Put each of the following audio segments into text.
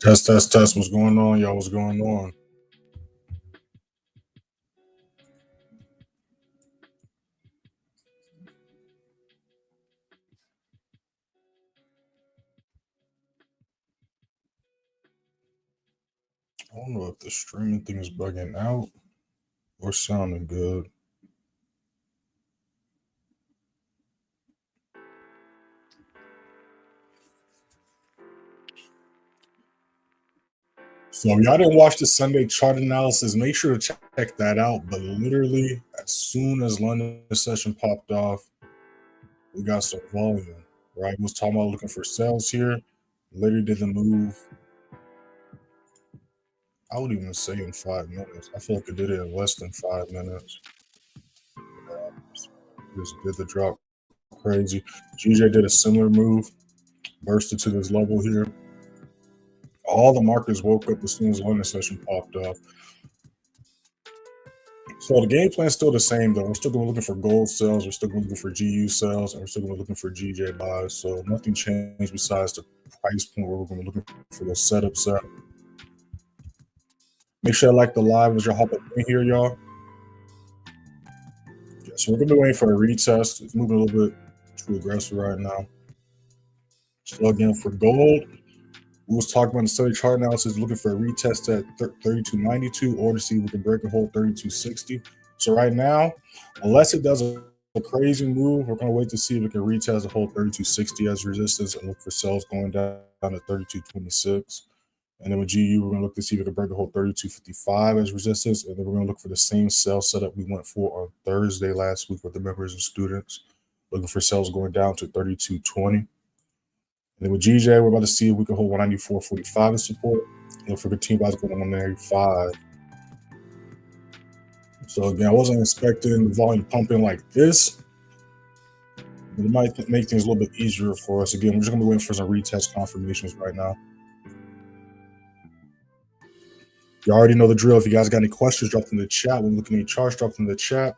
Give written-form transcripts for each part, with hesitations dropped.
Test, test, test. What's going on, y'all? What's going on? I don't know if the streaming thing is bugging out or sounding good. So if y'all didn't watch the Sunday chart analysis, make sure to check that out. But literally, as soon as London session popped off, we got some volume, right? We was talking about looking for sales here. Literally did the move. I would even say in 5 minutes. I feel like it did it in less than 5 minutes. Just did the drop crazy. GJ did a similar move, bursted to this level here. All the markets woke up as soon as London session popped up. So the game plan is still the same though. We're still going to be looking for gold sales, we're still going to be looking for GU sales, and we're still going to be looking for GJ buys. So nothing changed besides the price point where we're going to be looking for the setup set. Make sure I like the live as y'all hop up in here, y'all. Yeah, so we're going to be waiting for a retest. It's moving a little bit too aggressive right now. So again, for gold, we was talking about the study chart analysis, looking for a retest at 32.92 or to see if we can break and hold 32.60. So right now, unless it does a crazy move, we're going to wait to see if we can retest a whole 32.60 as resistance and look for sales going down to 32.26. And then with GU, we're going to look to see if we can break a whole 32.55 as resistance. And then we're going to look for the same sell setup we went for on Thursday last week with the members and students, looking for sales going down to 32.20. And then with GJ, we're about to see if we can hold 194.45 as support. Look for continued buys going on 195. So again, I wasn't expecting the volume pumping like this, but it might make things a little bit easier for us. Again, we're just gonna be waiting for some retest confirmations right now. You already know the drill. If you guys got any questions, drop them in the chat. When looking at any charts, drop them in the chat.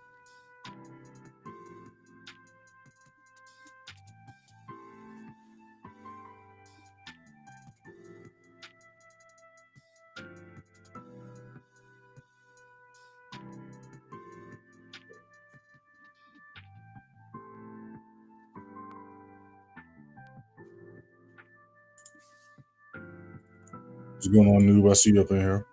What's going on, New? I see you up in here.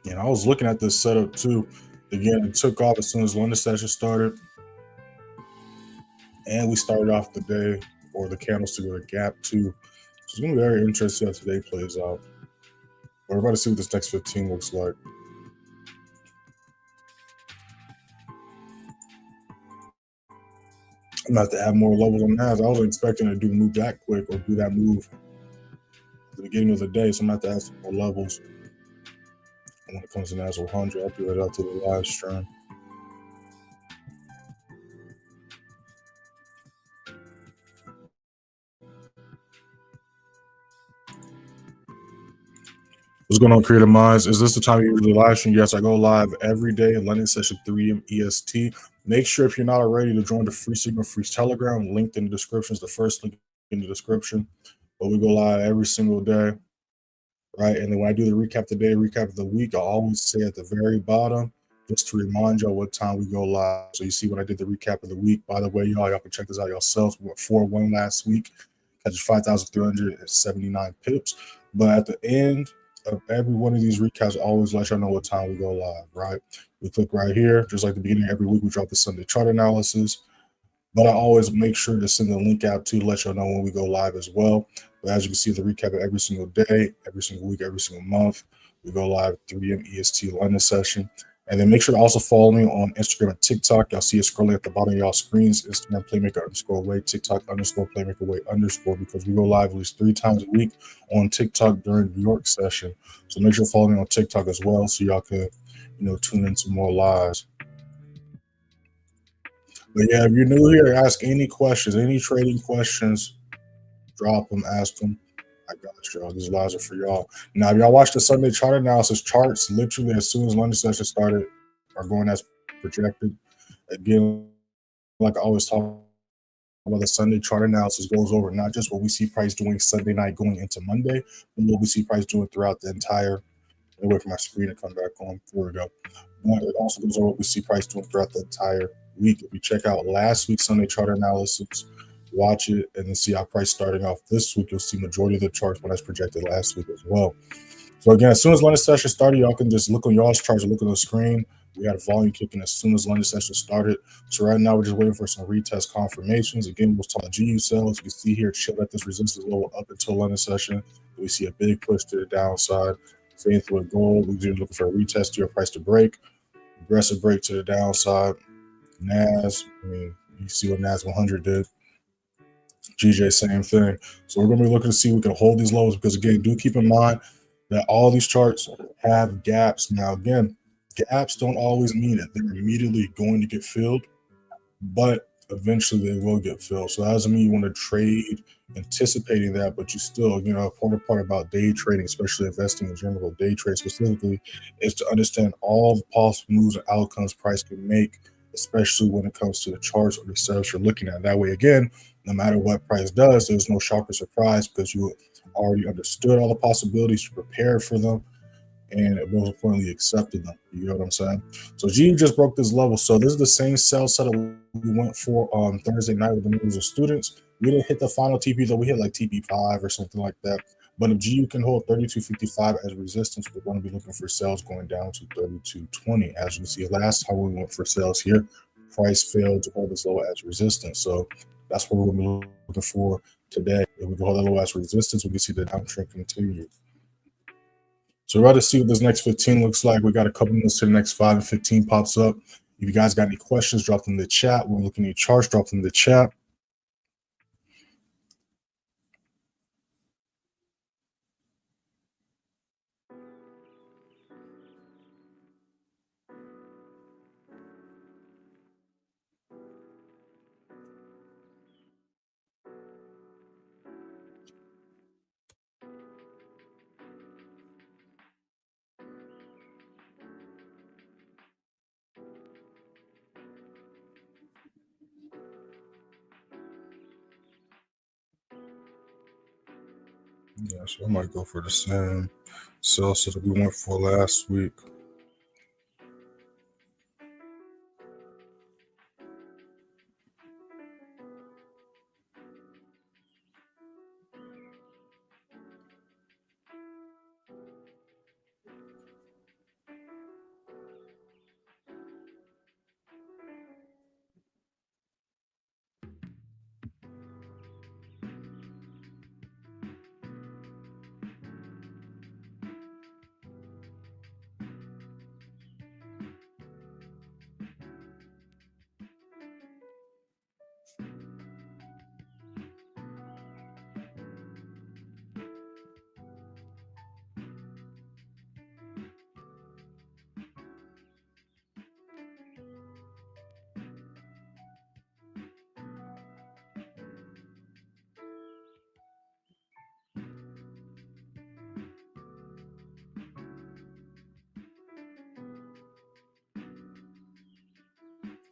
And I was looking at this setup too. Again, it took off as soon as London session started. And we started off the day or the candlestick with a gap too. So it's going to be very interesting how today plays out. We're about to see what this next 15 looks like. I'm going to have to add more levels on NAS. I wasn't expecting to do the move that quick or do that move at the beginning of the day. So I'm going to have to add some more levels. And when it comes to NAS100, I'll do it out to the live stream. What's going on, Creative Minds? Is this the time you usually live stream? Yes, I go live every day in London session 3 a.m. EST. Make sure if you're not already to join the free Signal Free Telegram, linked in the description. Is the first link in the description. But we go live every single day, right? And then when I do the recap today, recap of the week, I always say at the very bottom, just to remind y'all what time we go live. So you see when I did the recap of the week, by the way, y'all can check this out yourselves. We went 4-1 last week, catch 5,379 pips. But at the end of every one of these recaps, I always let y'all know what time we go live, right? We click right here, just like the beginning of every week, we drop the Sunday chart analysis. But I always make sure to send the link out to let y'all know when we go live as well. But as you can see, the recap of every single day, every single week, every single month, we go live 3 a.m. EST London session. And then make sure to also follow me on Instagram and TikTok. Y'all see it scrolling at the bottom of y'all screens. Instagram Playmaker_Way, TikTok _Playmaker_Way_, because we go live at least 3 times a week on TikTok during the New York session. So make sure to follow me on TikTok as well so y'all can, tune into more lives. But yeah, if you're new here, ask any questions, any trading questions, drop them, ask them. I got y'all. These lives are for y'all. Now, if y'all watch the Sunday chart analysis, charts literally as soon as London session started are going as projected. Again, like I always talk about, the Sunday chart analysis goes over not just what we see price doing Sunday night going into Monday, but what we see price doing throughout the entire. Wait for my screen to come back on. There we go. But it also goes over what we see price doing throughout the entire week. If you check out last week's Sunday chart analysis, watch it, and then see how price starting off this week, you'll see majority of the charts when that's projected last week as well. So again, as soon as London session started, y'all can just look on y'all's charts or look on the screen. We had a volume kicking as soon as London session started. So right now we're just waiting for some retest confirmations. Again, we'll talk about GU sales. You can see here, chill at this resistance level up until London session. We see a big push to the downside. Same thing with gold. We're just looking for a retest to your price to break. Aggressive break to the downside. NAS, I mean, you see what NAS100 did. GJ, same thing. So we're going to be looking to see if we can hold these lows because, again, do keep in mind that all these charts have gaps. Now, again, gaps don't always mean that they're immediately going to get filled, but eventually they will get filled. So that doesn't mean you want to trade anticipating that, but you still, you know, important part about day trading, especially investing in general, day trade specifically, is to understand all the possible moves and outcomes price can make, especially when it comes to the charts or the setups you're looking at. That way, again, no matter what price does, there's no shock or surprise because you already understood all the possibilities, you prepared for them, and most importantly, accepted them. You know what I'm saying? So G just broke this level. So this is the same sell setup we went for on Thursday night with the members of students. We didn't hit the final TP though. We hit like TP5 or something like that. But if GU can hold 32.55 as resistance, we're going to be looking for sales going down to 32.20. As you can see, last time we went for sales here, price failed to hold as low as resistance. So that's what we're going to be looking for today. If we can hold that low as resistance, we can see the downtrend continue. So we're about to see what this next 15 looks like. We got a couple minutes to the next 5 and 15 pops up. If you guys got any questions, drop them in the chat. We're looking at your charts, drop them in the chat. Yeah, so I might go for the same sell that we went for last week.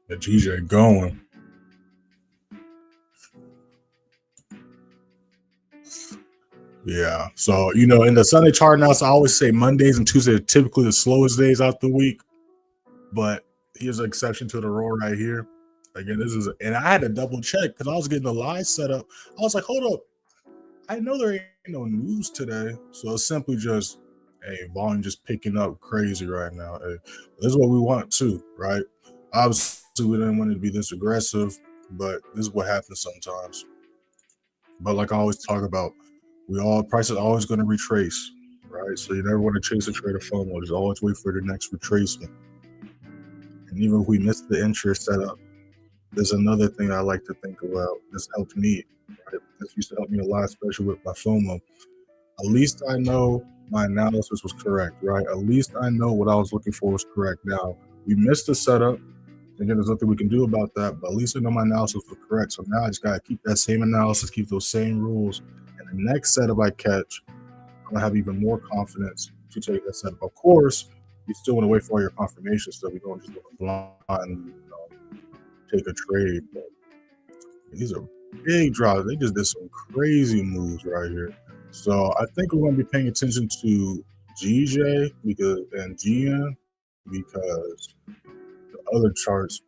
The GJ going. Yeah. So, you know, in the Sunday chart now, so I always say Mondays and Tuesdays are typically the slowest days out the week. But here's an exception to the rule right here. Again, this is, and I had to double check because I was getting the live set up. I was like, hold up. I know there ain't no news today. So it's simply just, hey, volume just picking up crazy right now. Hey, this is what we want too, right? Obviously, we didn't want it to be this aggressive, but this is what happens sometimes. But like I always talk about, price is always going to retrace, right? So you never want to chase a trade of FOMO. Just always wait for the next retracement. And even if we miss the entry setup, there's another thing I like to think about. This helped me, right? This used to help me a lot, especially with my FOMO. At least I know my analysis was correct, right? At least I know what I was looking for was correct. Now, we missed the setup. Again, there's nothing we can do about that, but at least I know my analysis was correct. So now I just got to keep that same analysis, keep those same rules, and the next setup I catch, I'm gonna have even more confidence to take that setup. Of course, you still want to wait for all your confirmation stuff. You don't just go blind, take a trade. But these are big drops. They just did some crazy moves right here. So I think we're going to be paying attention to GJ and GN because the other charts,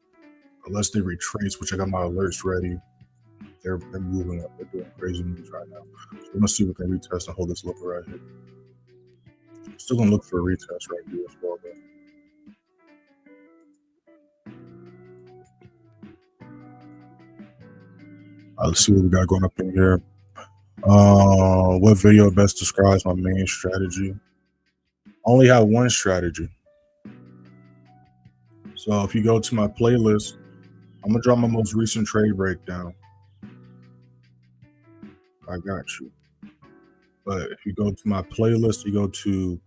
unless they retrace, which I got my alerts ready, they're moving up. They're doing crazy moves right now. So we're going to see if we can retest and hold this lower right here. Still going to look for a retest right here as well, though. Let's see what we got going up in here. What video best describes my main strategy? I only have one strategy. So if you go to my playlist, I'm gonna drop my most recent trade breakdown. I got you. But if you go to my playlist, you go to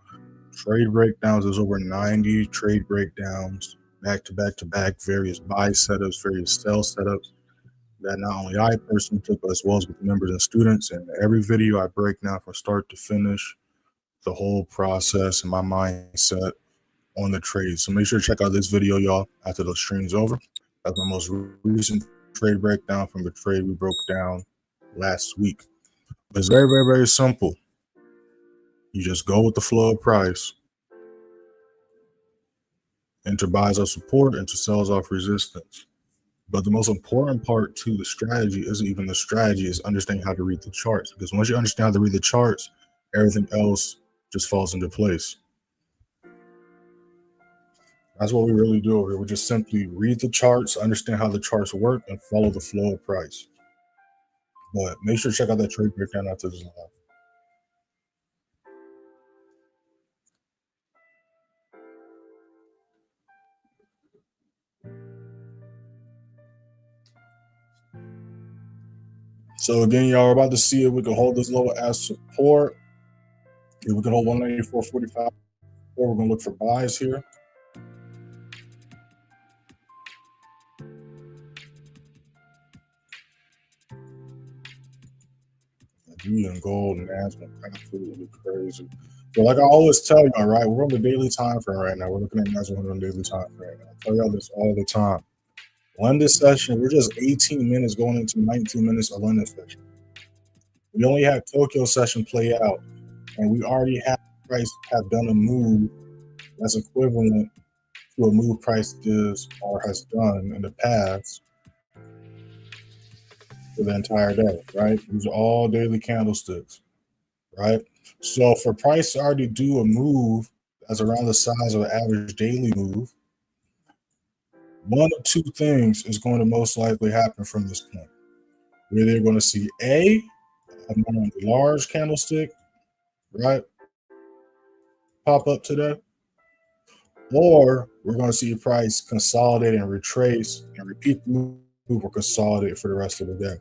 trade breakdowns. There's over 90 trade breakdowns, back to back to back, various buy setups, various sell setups that not only I personally took, but as well as with members and students. And every video I break down from start to finish, the whole process and my mindset on the trade. So make sure to check out this video, y'all, after the stream's over. That's my most recent trade breakdown from the trade we broke down last week. It's very, very, very simple. You just go with the flow of price. Enter buys off support, enter sells off resistance. But the most important part to the strategy isn't even the strategy, is understanding how to read the charts. Because once you understand how to read the charts, everything else just falls into place. That's what we really do over here. We just simply read the charts, understand how the charts work, and follow the flow of price. But make sure to check out that trade breakdown after this live. So again, y'all are about to see if we can hold this lower as support. If we can hold 194.45, or we're going to look for buys here. And gold and NAS100 absolutely crazy. So like I always tell y'all, right, we're on the daily time frame right now. We're looking at NAS100 on the daily time frame. I tell y'all this all the time. London session, we're just 18 minutes going into 19 minutes of London session. We only had Tokyo session play out, and we already have price have done a move that's equivalent to a move price does or has done in the past for the entire day, right? These are all daily candlesticks, right? So for price to already do a move that's around the size of an average daily move, one of two things is going to most likely happen from this point. We're either going to see a more large candlestick, right, pop up today, or we're going to see price consolidate and retrace and repeat the move or consolidate for the rest of the day.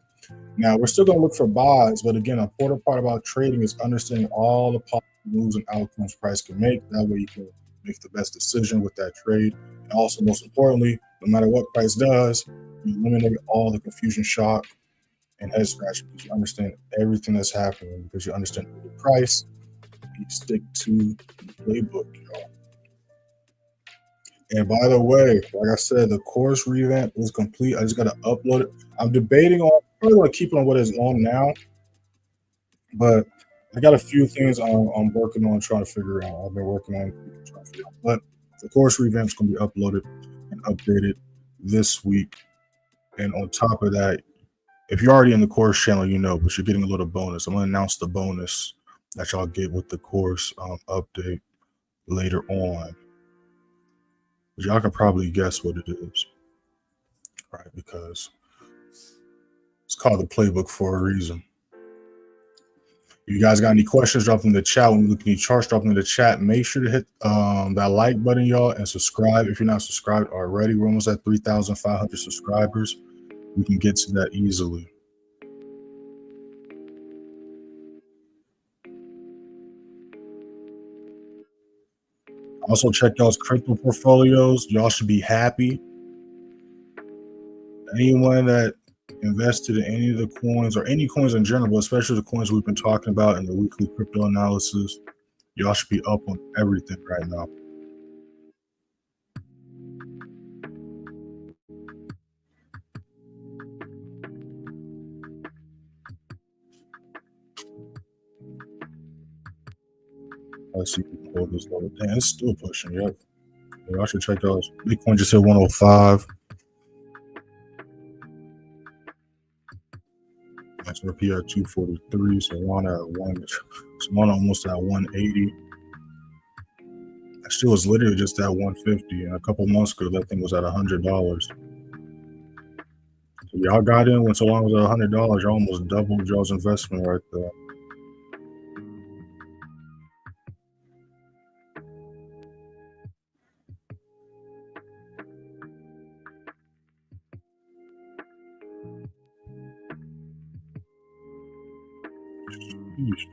Now, we're still going to look for buys, but again, an important part about trading is understanding all the possible moves and outcomes price can make. That way you can make the best decision with that trade. And also, most importantly, no matter what price does, you eliminate all the confusion, shock, and head scratch because you understand everything that's happening, because you understand the price, and you stick to the playbook, y'all. And by the way, like I said, the course revamp is complete. I just got to upload it. I'm debating on, probably want to keep on what is on now, but I got a few things I'm working on trying to figure out. I've been working on trying to figure out. But the course revamp is going to be uploaded and updated this week. And on top of that, if you're already in the course channel, you know, but you're getting a little bonus. I'm going to announce the bonus that y'all get with the course update later on. But y'all can probably guess what it is, right? Because it's called the playbook for a reason. If you guys got any questions, drop them in the chat. When we look at any charts, drop them in the chat. Make sure to hit that like button, y'all, and subscribe if you're not subscribed already. We're almost at 3,500 subscribers. We can get to that easily. Also, check y'all's crypto portfolios. Y'all should be happy. Anyone that invested in any of the coins or any coins in general, especially the coins we've been talking about in the weekly crypto analysis, y'all should be up on everything right now. Let's see if we can hold this level. Damn, it's still pushing. Yep. Yeah, I should check those. Bitcoin just hit 105. XRP at 243. So one at one. So one almost at 180. That shit was literally just at 150. And a couple months ago, that thing was at $100. So y'all got in when so long as $100, y'all almost doubled y'all's investment right there. Sheesh.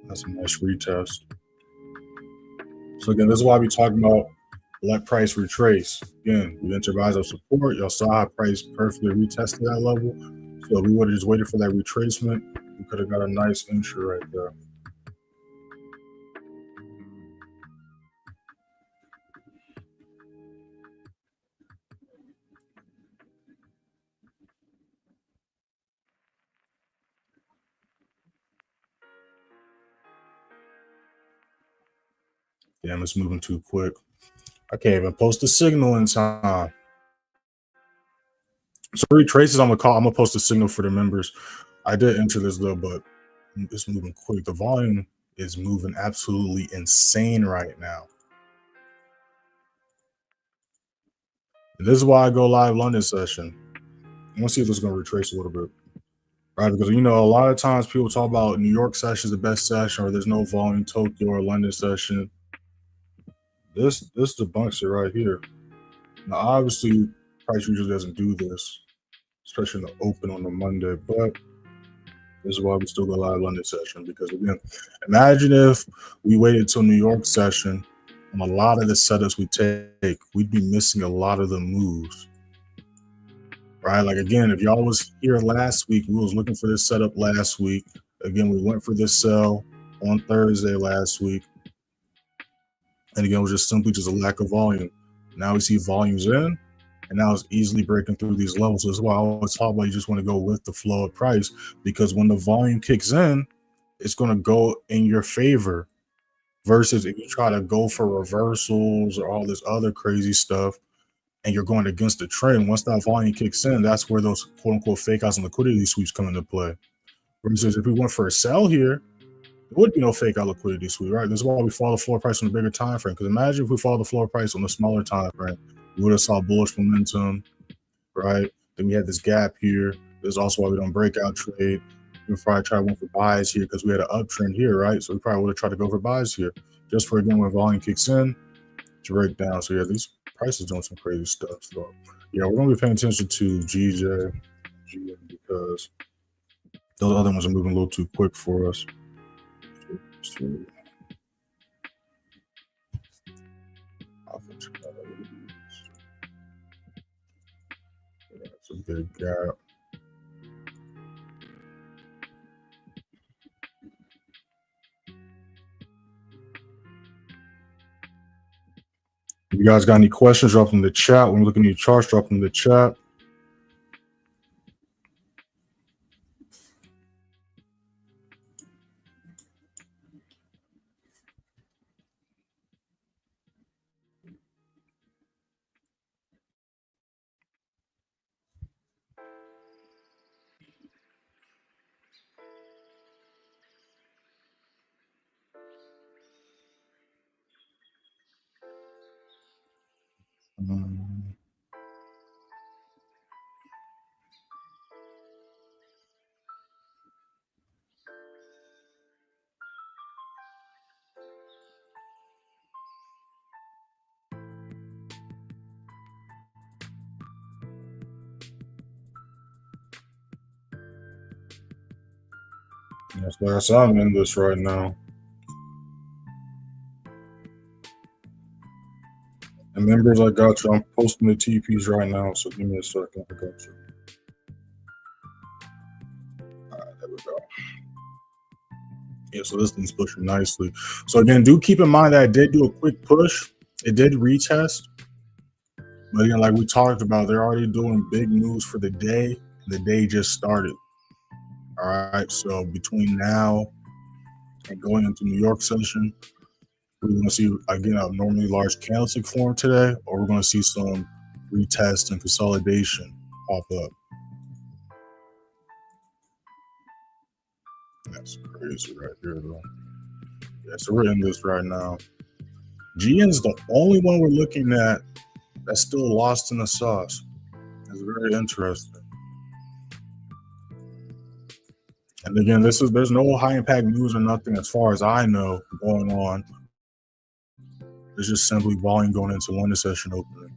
That's a nice retest. So again, this is why we talking about let price retrace. Again, we entered rise of support. Y'all saw how price perfectly retested that level. So if we would have just waited for that retracement, we could have got a nice entry right there. Damn, it's moving too quick. I can't even post a signal in time. So retraces, I'm gonna post a signal for the members. I did enter this though, but it's moving quick. The volume is moving absolutely insane right now. And this is why I go live London session. I want to see if it's going to retrace a little bit, right? Because you know, a lot of times people talk about New York session is the best session, or there's no volume Tokyo or London session. This debunks it right here. Now, obviously, price usually doesn't do this, especially in the open on the Monday, but this is why we still go live London session. Because again, imagine if we waited till New York session on a lot of the setups we take, we'd be missing a lot of the moves. Right? Like again, if y'all was here last week, we was looking for this setup last week. Again, we went for this sell on Thursday last week. And again, it was just simply just a lack of volume. Now we see volumes in, and now it's easily breaking through these levels. So that's why I always talk about you just want to go with the flow of price, because when the volume kicks in, it's going to go in your favor. Versus if you try to go for reversals or all this other crazy stuff, and you're going against the trend, once that volume kicks in, that's where those quote unquote fake outs and liquidity sweeps come into play. Versus if we went for a sell here, there would be no fake out liquidity sweep, right? This is why we follow the floor price on the bigger time frame. Because imagine if we follow the floor price on the smaller time frame, we would have saw bullish momentum, right? Then we had this gap here. This is also why we don't break out trade. We probably try to go for buys here because we had an uptrend here, right? So we probably would have tried to go for buys here, just for again when volume kicks in to break down. So yeah, these prices doing some crazy stuff. So yeah, we're gonna be paying attention to GJ, because those other ones are moving a little too quick for us. So, that's a big gap. If you guys got any questions, drop them in the chat. When you're looking at your charts, drop them in the chat. Yes, sir. So I'm in this right now. And members, I got you. I'm posting the TPs right now, so give me a second. I got you. All right, there we go. Yeah, so this thing's pushing nicely. So again, do keep in mind that I did do a quick push. It did retest. But again, like we talked about, they're already doing big moves for the day. The day just started. All right, so between now and going into New York session, we're going to see, again, a normally large candlestick form today, or we're going to see some retest and consolidation pop up. That's crazy right there, though. Yeah, so we're in this right now. GN is the only one we're looking at that's still lost in the sauce. It's very interesting. And again, there's no high impact news or nothing as far as I know going on. It's just simply volume going into London session opening.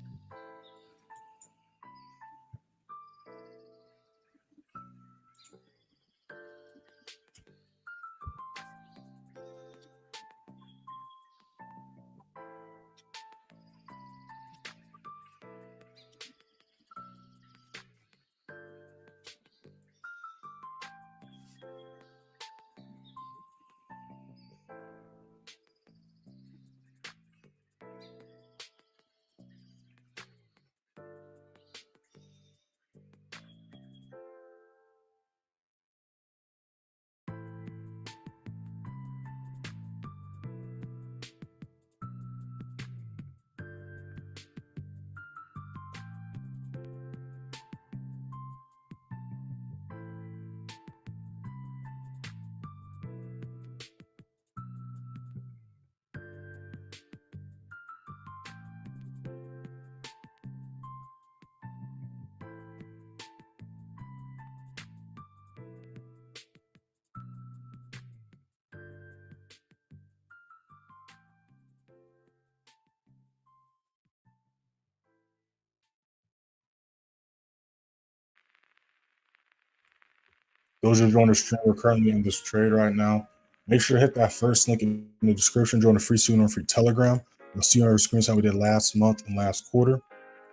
Those who join the stream, we're currently in this trade right now. Make sure to hit that first link in the description. Join the free signal and free Telegram. You'll see on our screens how we did last month and last quarter.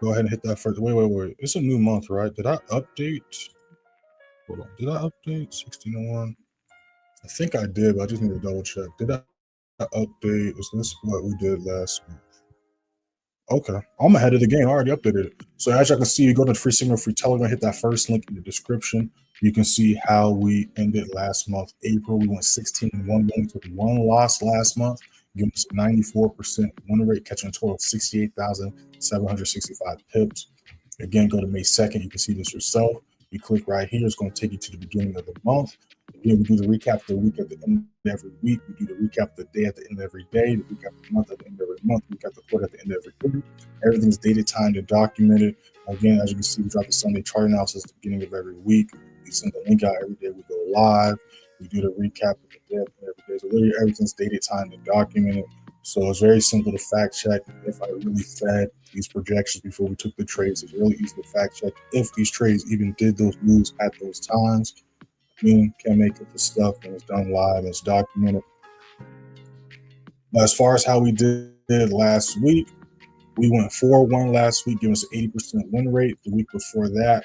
Go ahead and hit that first. Wait. It's a new month, right? Did I update? Hold on. Did I update 1601? I think I did, but I just need to double check. Did I update? Is this what we did last month? Okay, I'm ahead of the game. I already updated it. So as you can see, you go to the free signal, free Telegram, hit that first link in the description. You can see how we ended last month, April. We went 16-1. We only took one loss last month, giving us a 94% win rate, catching a total of 68,765 pips. Again, go to May 2nd. You can see this yourself. You click right here. It's going to take you to the beginning of the month. Again, we do the recap of the week at the end of every week. We do the recap of the day at the end of every day, the recap of the month at the end of every month, recap the quarter at the end of every quarter. Everything's dated, timed, and documented. Again, as you can see, we drop the Sunday chart analysis at the beginning of every week. We send the link out every day. We go live. We do the recap of the day every day. So literally everything's dated, timed, and documented. So it's very simple to fact check if I really fed these projections before we took the trades. It's really easy to fact check if these trades even did those moves at those times. Can make it the stuff and it's done live, it's documented. But as far as how we did last week, we went 4-1 last week, giving us an 80% win rate. The week before that,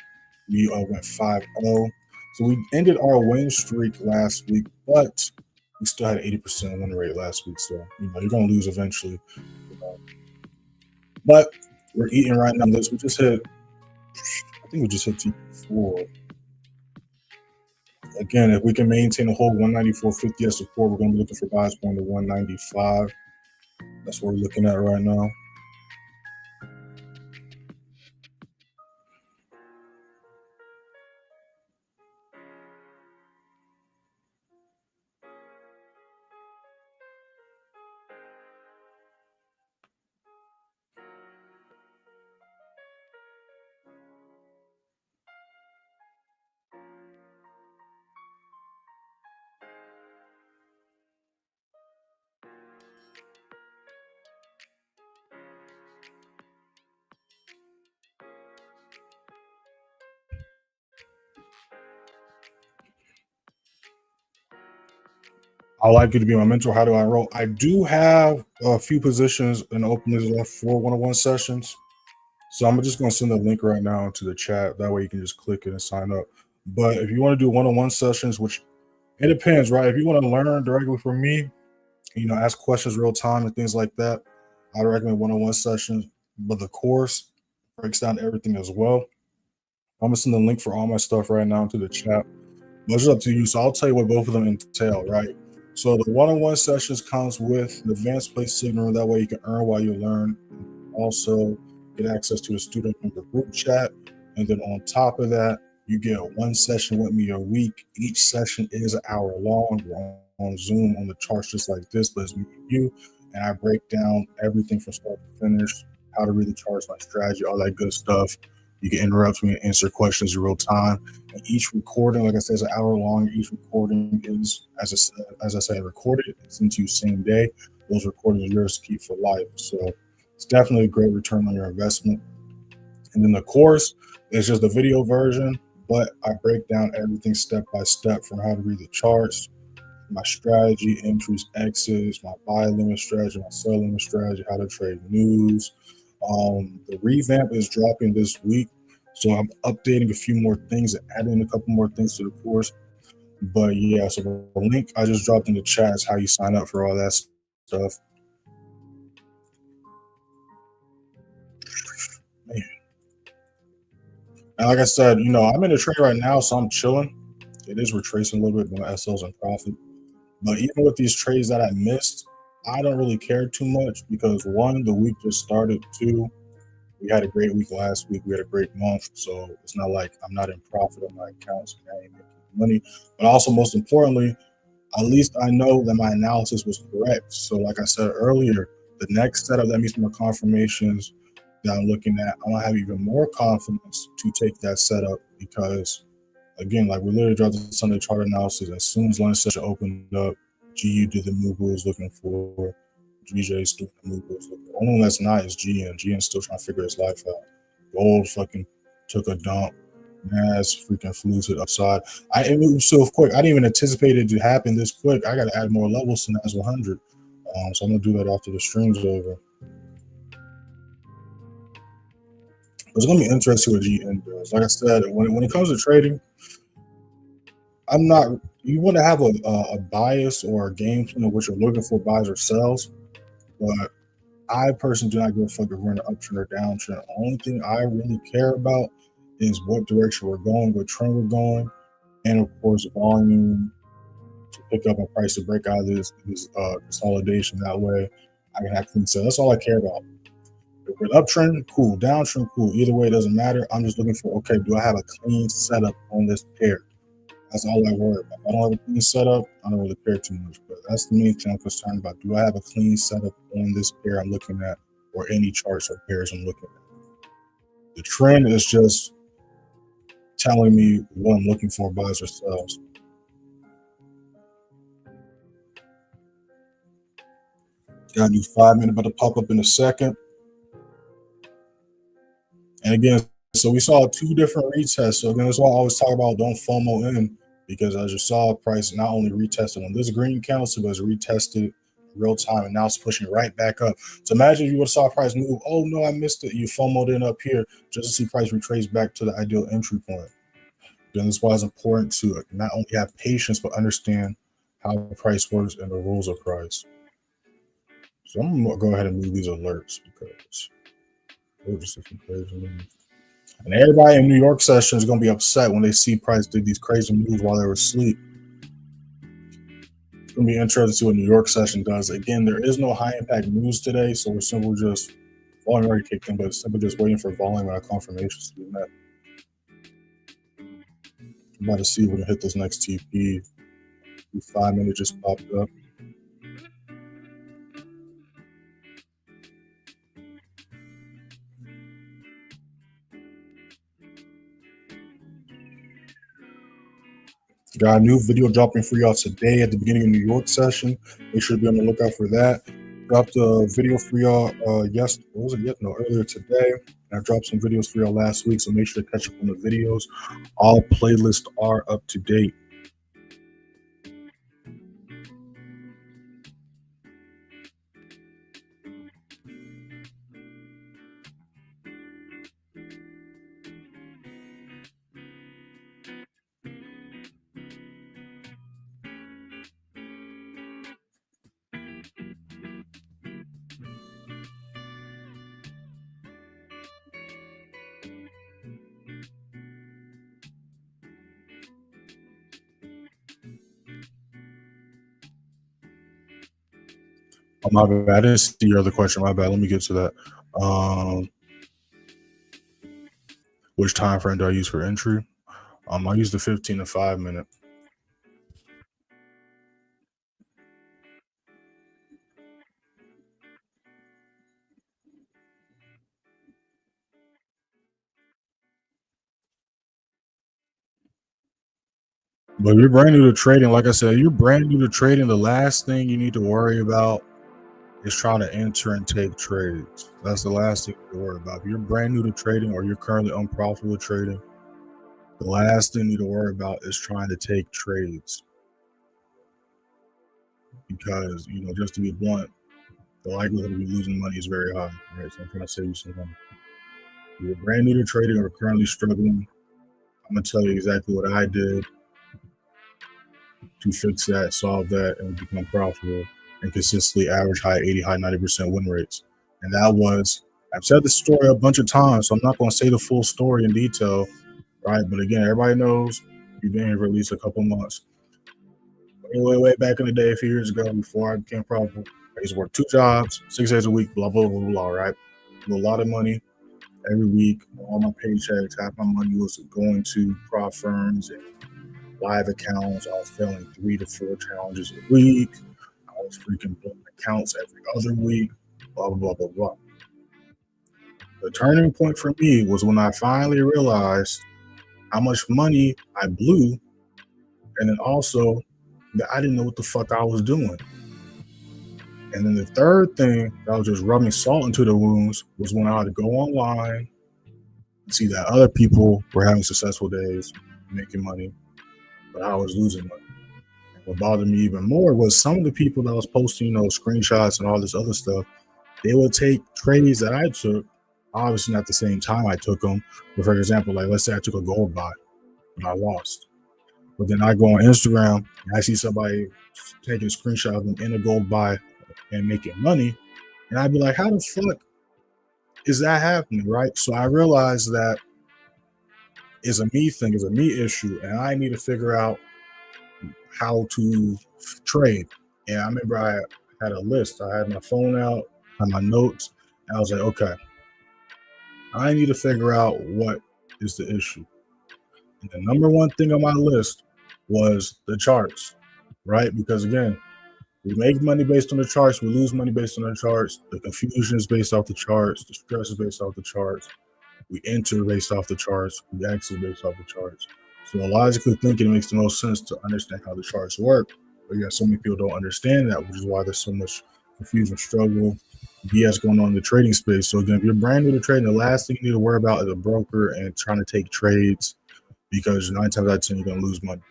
we went 5-0. So we ended our win streak last week, but we still had an 80% win rate last week. So you're gonna lose eventually. But we're eating right now. We just hit, I think we just hit T4. Again, if we can maintain a whole 194.50 as support, we're going to be looking for buys going to 195. That's what we're looking at right now. I like you to be my mentor. How do I enroll? I do have a few positions and openings left for one-on-one sessions. So I'm just going to send the link right now into the chat. That way you can just click it and sign up. But if you want to do one-on-one sessions, which it depends, right? If you want to learn directly from me, ask questions real time and things like that, I recommend one-on-one sessions. But the course breaks down everything as well. I'm going to send the link for all my stuff right now into the chat. But it's up to you. So I'll tell you what both of them entail, right? So the one-on-one sessions comes with an advanced play signal. That way you can earn while you learn. Also get access to a student member group chat. And then on top of that, you get one session with me a week. Each session is an hour long. We're on Zoom on the charts just like this, but it's me and you. And I break down everything from start to finish, how to read the charts, my strategy, all that good stuff. You can interrupt me and answer questions in real time. And each recording, like I said, is an hour long. Each recording is, as I said, recorded. It's sent to you same day. Those recordings are yours to keep for life. So it's definitely a great return on your investment. And then the course is just the video version, but I break down everything step by step from how to read the charts, my strategy, entries, exits, my buy limit strategy, my sell limit strategy, how to trade news. The revamp is dropping this week, so I'm updating a few more things and adding a couple more things to the course. But yeah, so the link I just dropped in the chat is how you sign up for all that stuff. Man. And like I said, I'm in a trade right now, so I'm chilling. It is retracing a little bit, but my SL's in profit. But even with these trades that I missed, I don't really care too much because one, the week just started. Two, we had a great week last week. We had a great month. So it's not like I'm not in profit on my accounts and I ain't making money. But also, most importantly, at least I know that my analysis was correct. So like I said earlier, the next setup that meets my confirmations that I'm looking at, I'm gonna have even more confidence to take that setup because again, like we literally dropped the Sunday chart analysis. As soon as lunch session opened up, GU did the move we was looking for. GJ's doing the move we was looking for. The only one that's not is GN. GN's still trying to figure his life out. Gold fucking took a dump. NAS freaking flew to the upside. It moved so quick. I didn't even anticipate it to happen this quick. I got to add more levels to NAS100. So I'm going to do that after the stream's over. It's going to be interesting what GN does. Like I said, when it comes to trading, you want to have a bias or a game plan of what you're looking for, buys or sells. But I personally do not give a fuck if we're in an uptrend or downtrend. The only thing I really care about is what direction we're going, what trend we're going, and of course volume to pick up a price to break out of this consolidation. That way I can have clean sell. That's all I care about. If we're uptrend, cool. Downtrend, cool. Either way, it doesn't matter. I'm just looking for, okay, do I have a clean setup on this pair? That's all I worry about. If I don't have a clean setup, I don't really care too much. But that's the main thing I'm concerned about. Do I have a clean setup on this pair I'm looking at, or any charts or pairs I'm looking at? The trend is just telling me what I'm looking for, buys or sells. Got a new 5 minute about to pop up in a second. And again, so we saw 2 different retests. So again, that's why I always talk about don't FOMO in, because as you saw, price not only retested on this green candlestick, but it's retested real time, and now it's pushing right back up. So imagine if you would have saw price move, oh no, I missed it. You FOMO'd in up here just to see price retrace back to the ideal entry point. Then that's why it's important to not only have patience, but understand how price works and the rules of price. So I'm gonna go ahead and move these alerts because they're just a crazy moves. And everybody in New York session is gonna be upset when they see price do these crazy moves while they were asleep. It's gonna be interesting to see what New York session does. Again, there is no high impact news today, so we're simply just volume already kicked in, but simply just waiting for volume and our confirmations to be met. I'm about to see if we can hit this next TP. 5 minutes just popped up. Got a new video dropping for y'all today at the beginning of New York session. Make sure to be on the lookout for that. Dropped a video for y'all earlier today. And I dropped some videos for y'all last week, so make sure to catch up on the videos. All playlists are up to date. Oh, my bad. I didn't see your other question. My bad. Let me get to that. Which time frame do I use for entry? I use the 15 to 5 minute. But if you're brand new to trading, like I said, you're brand new to trading. The last thing you need to worry about is trying to enter and take trades. That's the last thing to worry about. If you're brand new to trading or you're currently unprofitable trading, the last thing you need to worry about is trying to take trades. Because, just to be blunt, the likelihood of you losing money is very high, right? So I'm trying to save you some money. If you're brand new to trading or currently struggling, I'm going to tell you exactly what I did to fix that, solve that, and become profitable and consistently average high 80, high 90% win rates. And that was, I've said this story a bunch of times, so I'm not going to say the full story in detail, right? But again, everybody knows you've been here for at least a couple months. Way back in the day, a few years ago, before I became profitable, I used to work 2 jobs, 6 days a week, blah, blah, blah, blah, right? Do a lot of money every week. All my paychecks, half my money was going to prop firms and live accounts. I was failing 3 to 4 challenges a week. I was freaking building accounts every other week, blah, blah, blah, blah, blah. The turning point for me was when I finally realized how much money I blew, and then also that I didn't know what the fuck I was doing. And then the third thing that was just rubbing salt into the wounds was when I had to go online and see that other people were having successful days, making money, but I was losing money. And what bothered me even more was some of the people that was posting, screenshots and all this other stuff, they would take trades that I took, obviously not the same time I took them. But for example, like let's say I took a gold buy and I lost. But then I go on Instagram and I see somebody taking a screenshot of them in a gold buy and making money. And I'd be like, how the fuck is that happening, right? So I realized that it's a me thing, it's a me issue, and I need to figure out how to trade. And I remember I had a list. I had my phone out, had my notes, and I was like, okay, I need to figure out what is the issue. And the number one thing on my list was the charts, right? Because again, we make money based on the charts, we lose money based on the charts, the confusion is based off the charts, the stress is based off the charts, we enter based off the charts, we exit based off the charts. So logically thinking, it makes the most sense to understand how the charts work. But yeah, so many people don't understand that, which is why there's so much confusion, struggle, BS going on in the trading space. So again, if you're brand new to trading, the last thing you need to worry about is a broker and trying to take trades, because 9 times out of 10 you're going to lose money.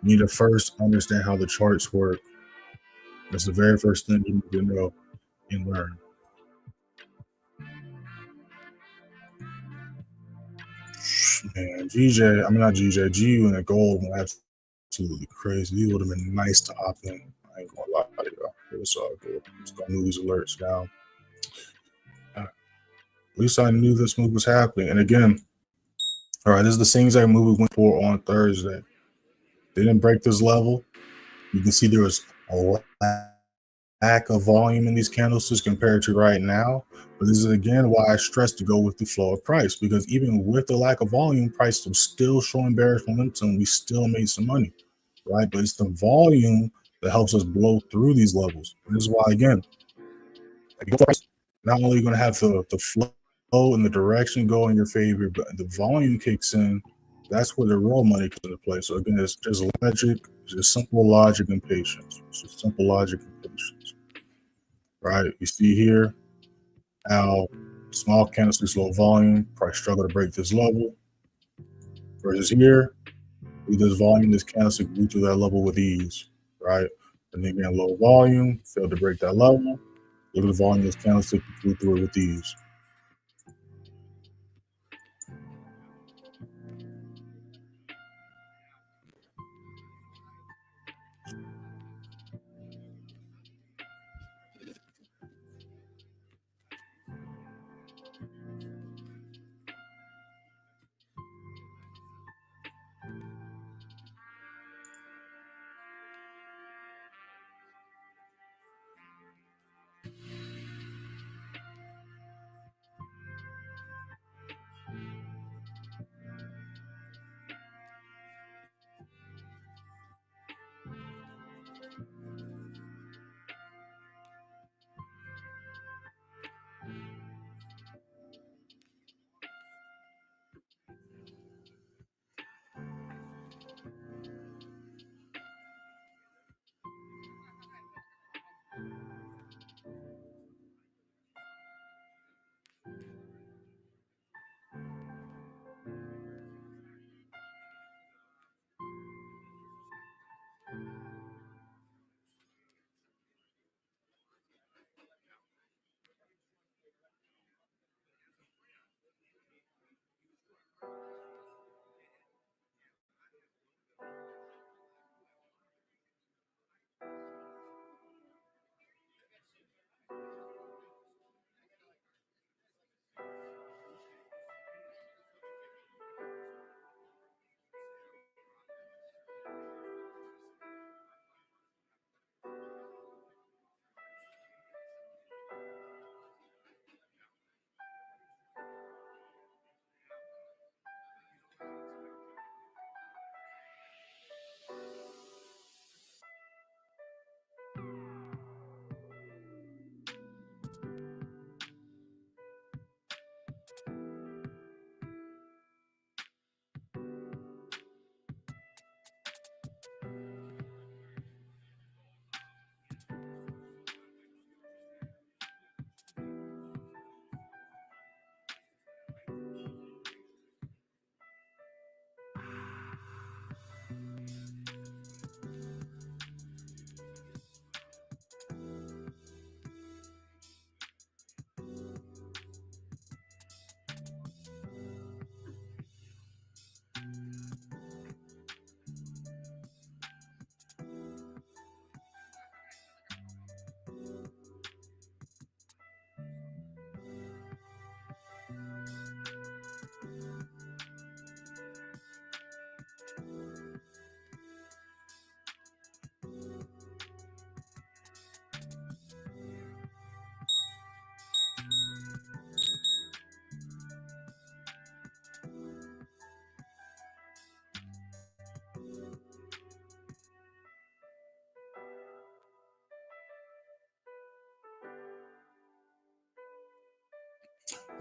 You need to first understand how the charts work. That's the very first thing you need to know and learn. Man, GU and a gold were absolutely crazy. These would have been nice to opt in. I ain't gonna lie to y'all. It was all good. I'm just gonna move these alerts down. At least I knew this move was happening. And again, all right, this is the same exact move we went for on Thursday. They didn't break this level. You can see there was a lack of volume in these candlesticks compared to right now. But this is again why I stress to go with the flow of price, because even with the lack of volume, price was still showing bearish momentum. We still made some money, right? But it's the volume that helps us blow through these levels. And this is why, again, not only are you going to have the flow and the direction go in your favor, but the volume kicks in. That's where the real money comes into play. So again, it's just logic, it's just simple logic and patience. It's just simple logic and patience. Right? You see here how small candlesticks, low volume, price struggle to break this level. Versus here, with this volume, this candlestick blew through that level with ease, right? And then again, low volume, failed to break that level. Look at the volume, this candlestick blew through it with ease.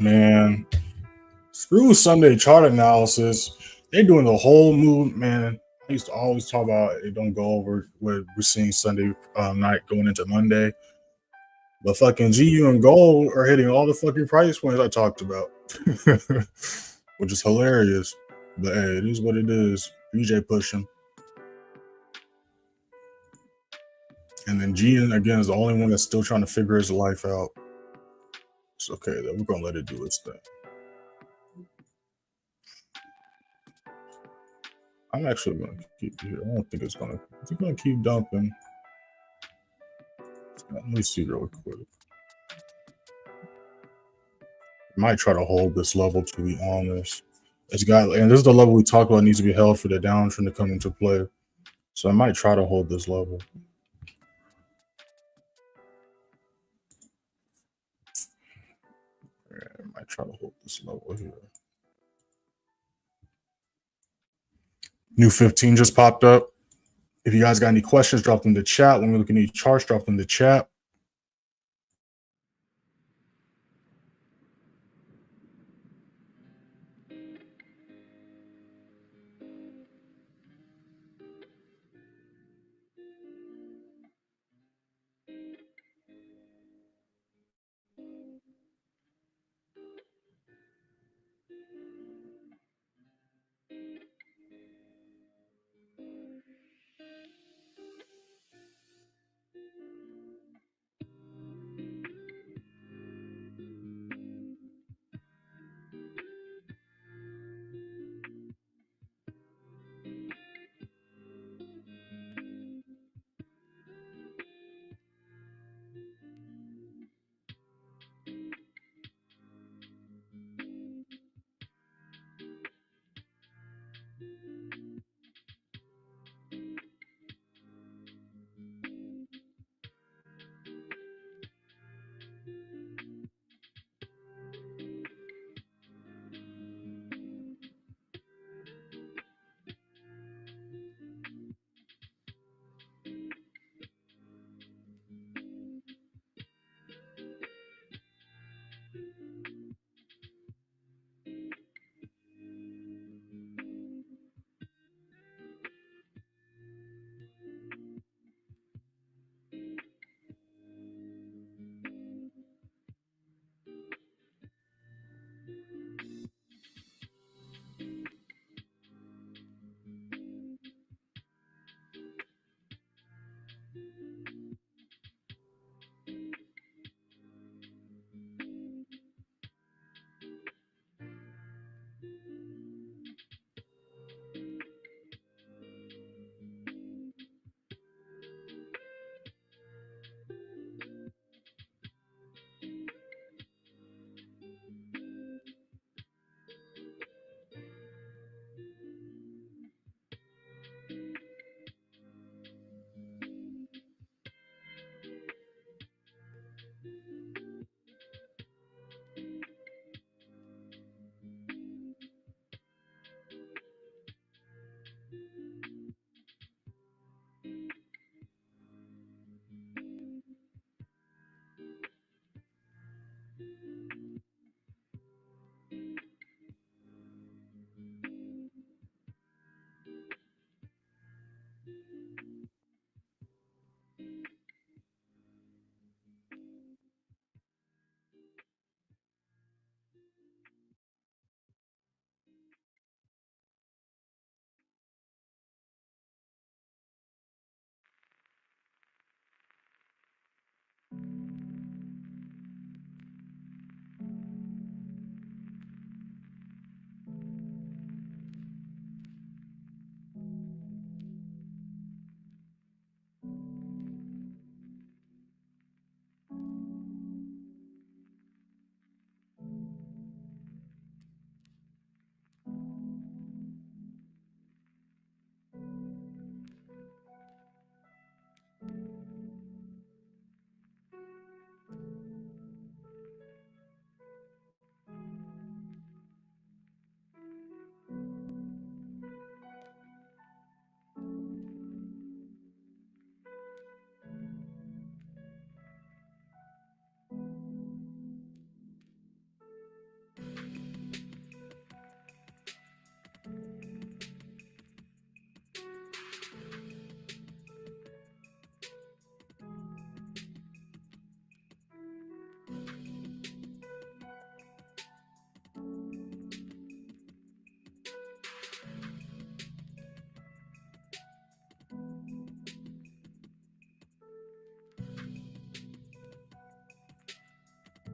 Man, screw Sunday chart analysis. They're doing the whole move, man. I used to always talk about it don't go over what we're seeing Sunday night going into Monday. But fucking GU and gold are hitting all the fucking price points I talked about, which is hilarious. But hey, it is what it is. BJ pushing. And then G again is the only one that's still trying to figure his life out. It's okay though. We're gonna let it do its thing. I'm actually gonna keep here. I don't think it's gonna. Is it gonna keep dumping? Let me see real quick. I might try to hold this level, to be honest. It's got, and this is the level we talked about needs to be held for the downtrend to come into play. So I might try to hold this level. Yeah, I might try to hold this level here. New 15 just popped up. If you guys got any questions, drop them in the chat. When we look at any charts, drop them in the chat.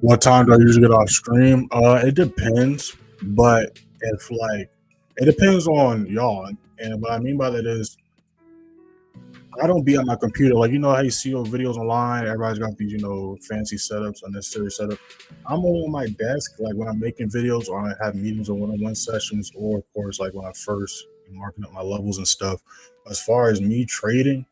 What time do I usually get off stream? It depends, but if like it depends on y'all. And what I mean by that is I don't be on my computer. Like, you know how you see your videos online, everybody's got these, fancy setups, unnecessary setups. I'm on my desk, like when I'm making videos or I have meetings or one-on-one sessions, or of course, like when I first marking up my levels and stuff. As far as me trading,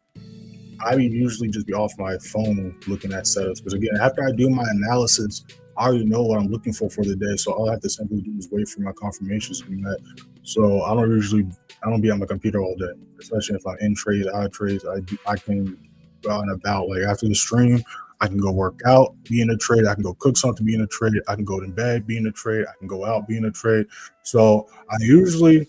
I usually just be off my phone looking at setups, because again, after I do my analysis, I already know what I'm looking for the day. So all I have to simply do is wait for my confirmations to be met. So I don't be on my computer all day, especially if I'm in trades, out of trades. I can go out and about. Like after the stream, I can go work out, be in a trade. I can go cook something, be in a trade. I can go to bed, be in a trade. I can go out, be in a trade. So I usually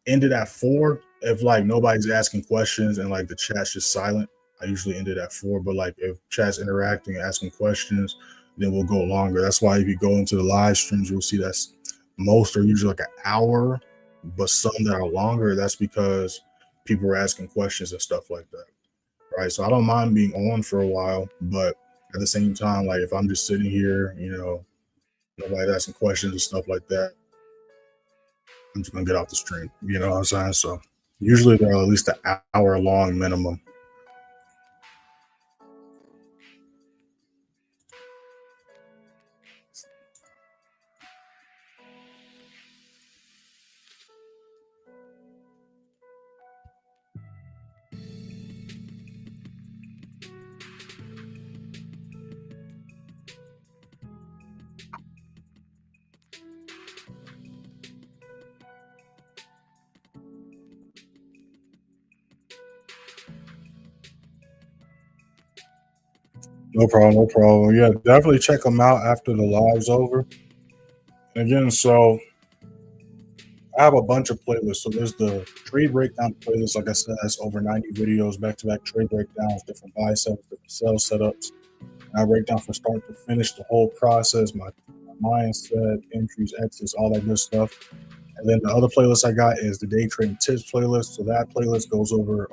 ended at 4 if like nobody's asking questions and like the chat's just silent. I usually ended at 4, but like if chat's interacting and asking questions, then we'll go longer. That's why if you go into the live streams, you'll see that's most are usually like an hour, but some that are longer. That's because people are asking questions and stuff like that, right? So I don't mind being on for a while, but at the same time, like if I'm just sitting here, nobody's asking questions and stuff like that, I'm just gonna get off the stream. You know what I'm saying? So usually they're at least an hour long minimum. No problem, no problem. Yeah, definitely check them out after the live's over. And again, so I have a bunch of playlists. So there's the trade breakdown playlist. Like I said, that's over 90 videos, back-to-back trade breakdowns, different buy setups, different sell setups. And I break down from start to finish the whole process, my mindset, entries, exits, all that good stuff. And then the other playlist I got is the day trading tips playlist. So that playlist goes over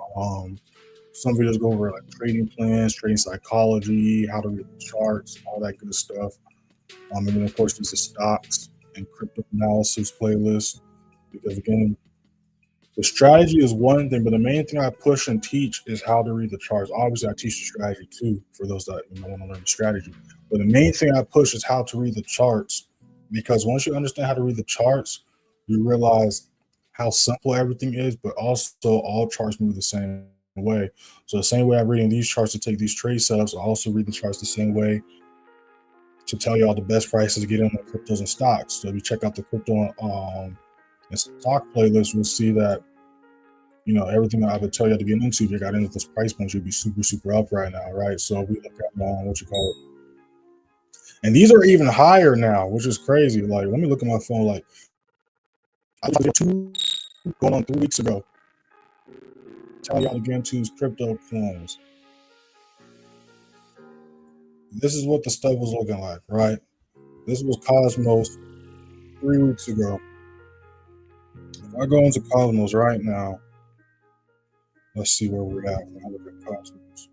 some videos go over like trading plans, trading psychology, how to read the charts, all that good stuff. And then of course there's the stocks and crypto analysis playlist, because again, the strategy is one thing, but the main thing I push and teach is how to read the charts. Obviously, I teach the strategy too for those that want to learn the strategy. But the main thing I push is how to read the charts, because once you understand how to read the charts, you realize how simple everything is, but also all charts move the same way. So the same way I'm reading these charts to take these trade setups, I also read the charts the same way to tell you all the best prices to get in on cryptos and stocks. So if you check out the crypto and stock playlist, you'll see that everything that I would tell you to get into, if you got into this price point, you'd be super, super up right now, right? So we look at what you call it. And these are even higher now, which is crazy. Like, let me look at my phone. Like, I was going on 3 weeks ago, telling y'all to get into these crypto coins. This is what the stuff was looking like, right? This was Cosmos 3 weeks ago. If I go into Cosmos right now, let's see where we're at when I look at Cosmos.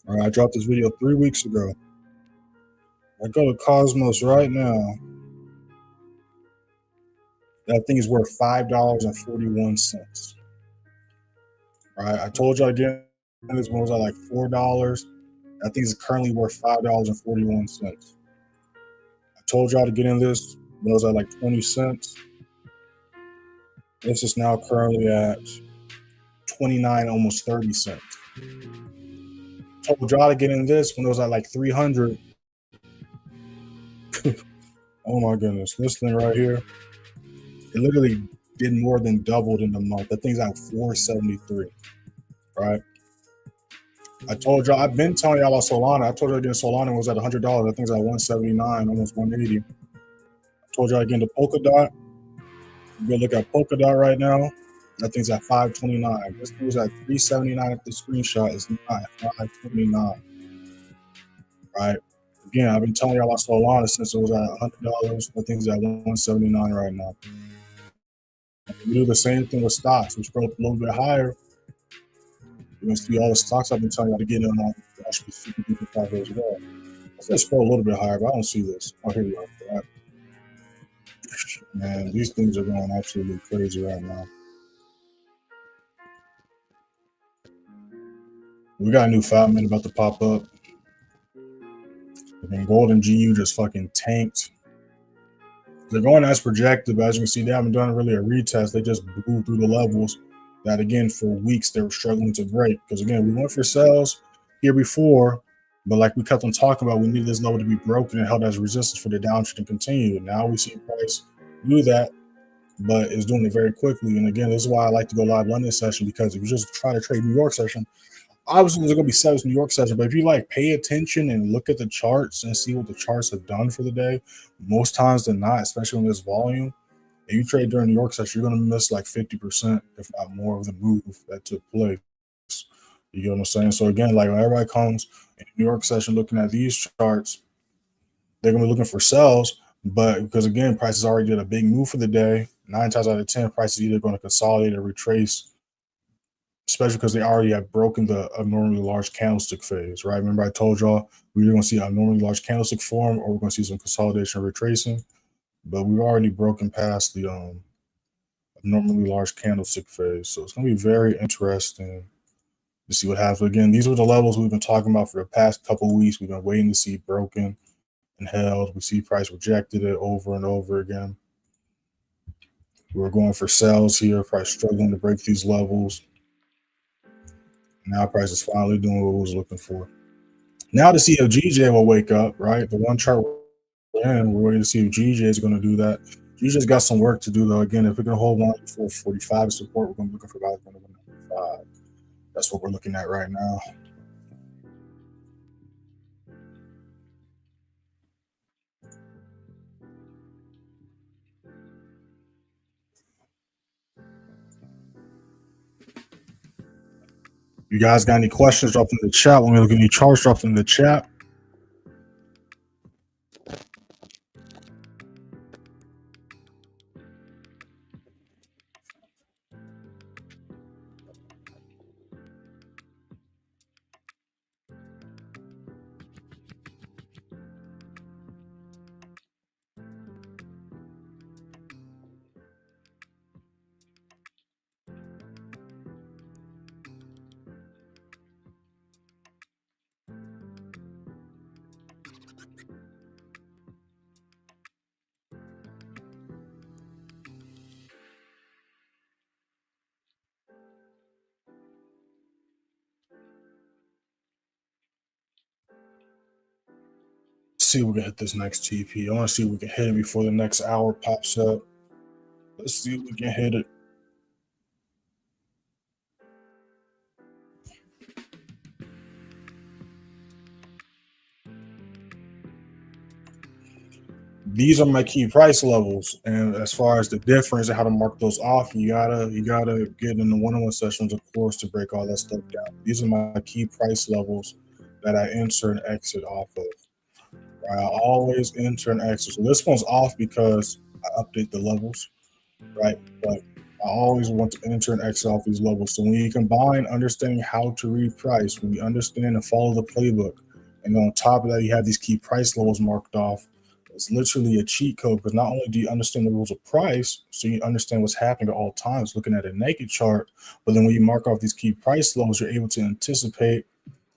All right, I dropped this video 3 weeks ago. I go to Cosmos right now. That thing is worth $5.41. All right, I told y'all again, this one was at like $4. That thing is currently worth $5.41. I told y'all to get in this when it was at like 20 cents. This is now currently at 29, almost 30 cents. Told y'all to get in this when it was at like 300. Oh my goodness, this thing right here, it literally did more than doubled in a month. That thing's at 473, right? I told y'all, I've been telling y'all about Solana. I told y'all again, Solana was at $100. That thing's at 179, almost 180. I told y'all again, the Polkadot. Go look at Polkadot right now. That thing's at 529. This thing was at 379 at the screenshot. It's not at 529. Right? Again, I've been telling y'all about Solana since it was at $100. That thing's at 179 right now. We do the same thing with stocks. We scroll up a little bit higher. You're gonna see all the stocks I've been telling y'all to get in on. Actually, super duper profit as well. Let's scroll a little bit higher, but I don't see this. Oh, here we go. Right. Man, these things are going absolutely crazy right now. We got a new 5 minute about to pop up. And then gold and GU just fucking tanked. They're going as projected, but as you can see, they haven't done really a retest. They just blew through the levels that, again, for weeks they were struggling to break. Because, again, we went for sales here before, but like we kept on talking about, we needed this level to be broken and held as resistance for the downtrend to continue. Now we see price do that, but it's doing it very quickly. And, again, this is why I like to go live London session, because if you just try to trade New York session, obviously there's going to be sales New York session, but if you like pay attention and look at the charts and see what the charts have done for the day, most times than not, especially in this volume, if you trade during New York session, you're going to miss like 50%, if not more, of the move that took place. You get what I'm saying? So again, like when everybody comes in New York session looking at these charts, they're going to be looking for sells, but because again, prices already did a big move for the day. 9 times out of 10, prices either going to consolidate or retrace, especially because they already have broken the abnormally large candlestick phase, right? Remember I told y'all we were going to see an abnormally large candlestick form, or we're going to see some consolidation or retracing, but we've already broken past the abnormally large candlestick phase. So it's going to be very interesting to see what happens. Again, these are the levels we've been talking about for the past couple of weeks. We've been waiting to see broken and held. We see price rejected it over and over again. We're going for sales here, price struggling to break these levels. Now price is finally doing what we was looking for. Now to see if GJ will wake up, right? The one chart we're in, we're waiting to see if GJ is going to do that. GJ's got some work to do, though. Again, if we can hold on for 45 support, we're going to be looking for about 105. That's what we're looking at right now. You guys got any questions? Drop in the chat. When we look at any charts, drop in the chat. See if we can hit this next TP. I want to see if we can hit it before the next hour pops up. Let's see if we can hit it. These are my key price levels, and as far as the difference and how to mark those off, you gotta get in the one-on-one sessions, of course, to break all that stuff down. These are my key price levels that I enter and exit off of. I always enter and exit. So this one's off because I update the levels, right? But I always want to enter and exit off these levels. So when you combine understanding how to reprice, when you understand and follow the playbook, and on top of that, you have these key price levels marked off, it's literally a cheat code, because not only do you understand the rules of price, so you understand what's happening at all times looking at a naked chart, but then when you mark off these key price levels, you're able to anticipate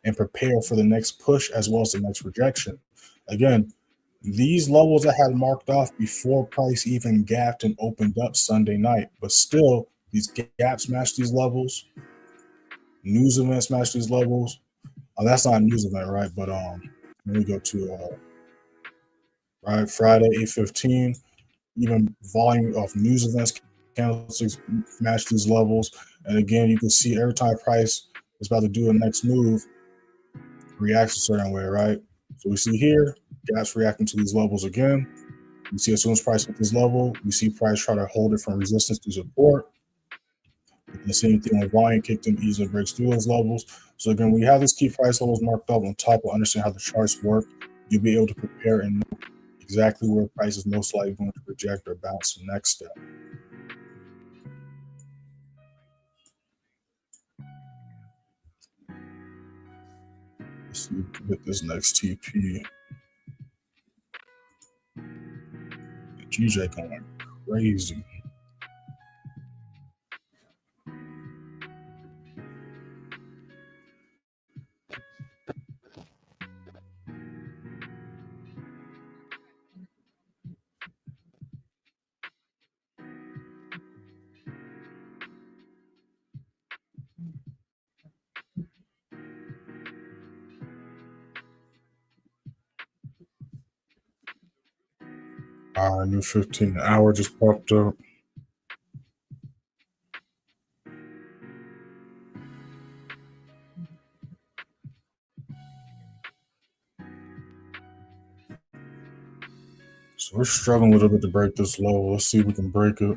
and prepare for the next push as well as the next rejection. Again, these levels I had marked off before price even gapped and opened up Sunday night, but still these gaps match these levels. News events match these levels. Oh, that's not a news event, right? But let me go to right Friday 8:15. Even volume of news events candlesticks match these levels, and again you can see every time price is about to do a next move, reacts a certain way, right? So we see here gaps reacting to these levels again. You see as soon as price hit this level, we see price try to hold it from resistance to support. The same thing when volume kicked in, easily breaks through those levels. So again, when you have these key price levels marked up on top of understanding how the charts work, you'll be able to prepare and know exactly where price is most likely going to reject or bounce the next step. Let's see if we can hit this next TP. GJ going crazy. New 15-hour just popped up. So we're struggling a little bit to break this low. Let's see if we can break it.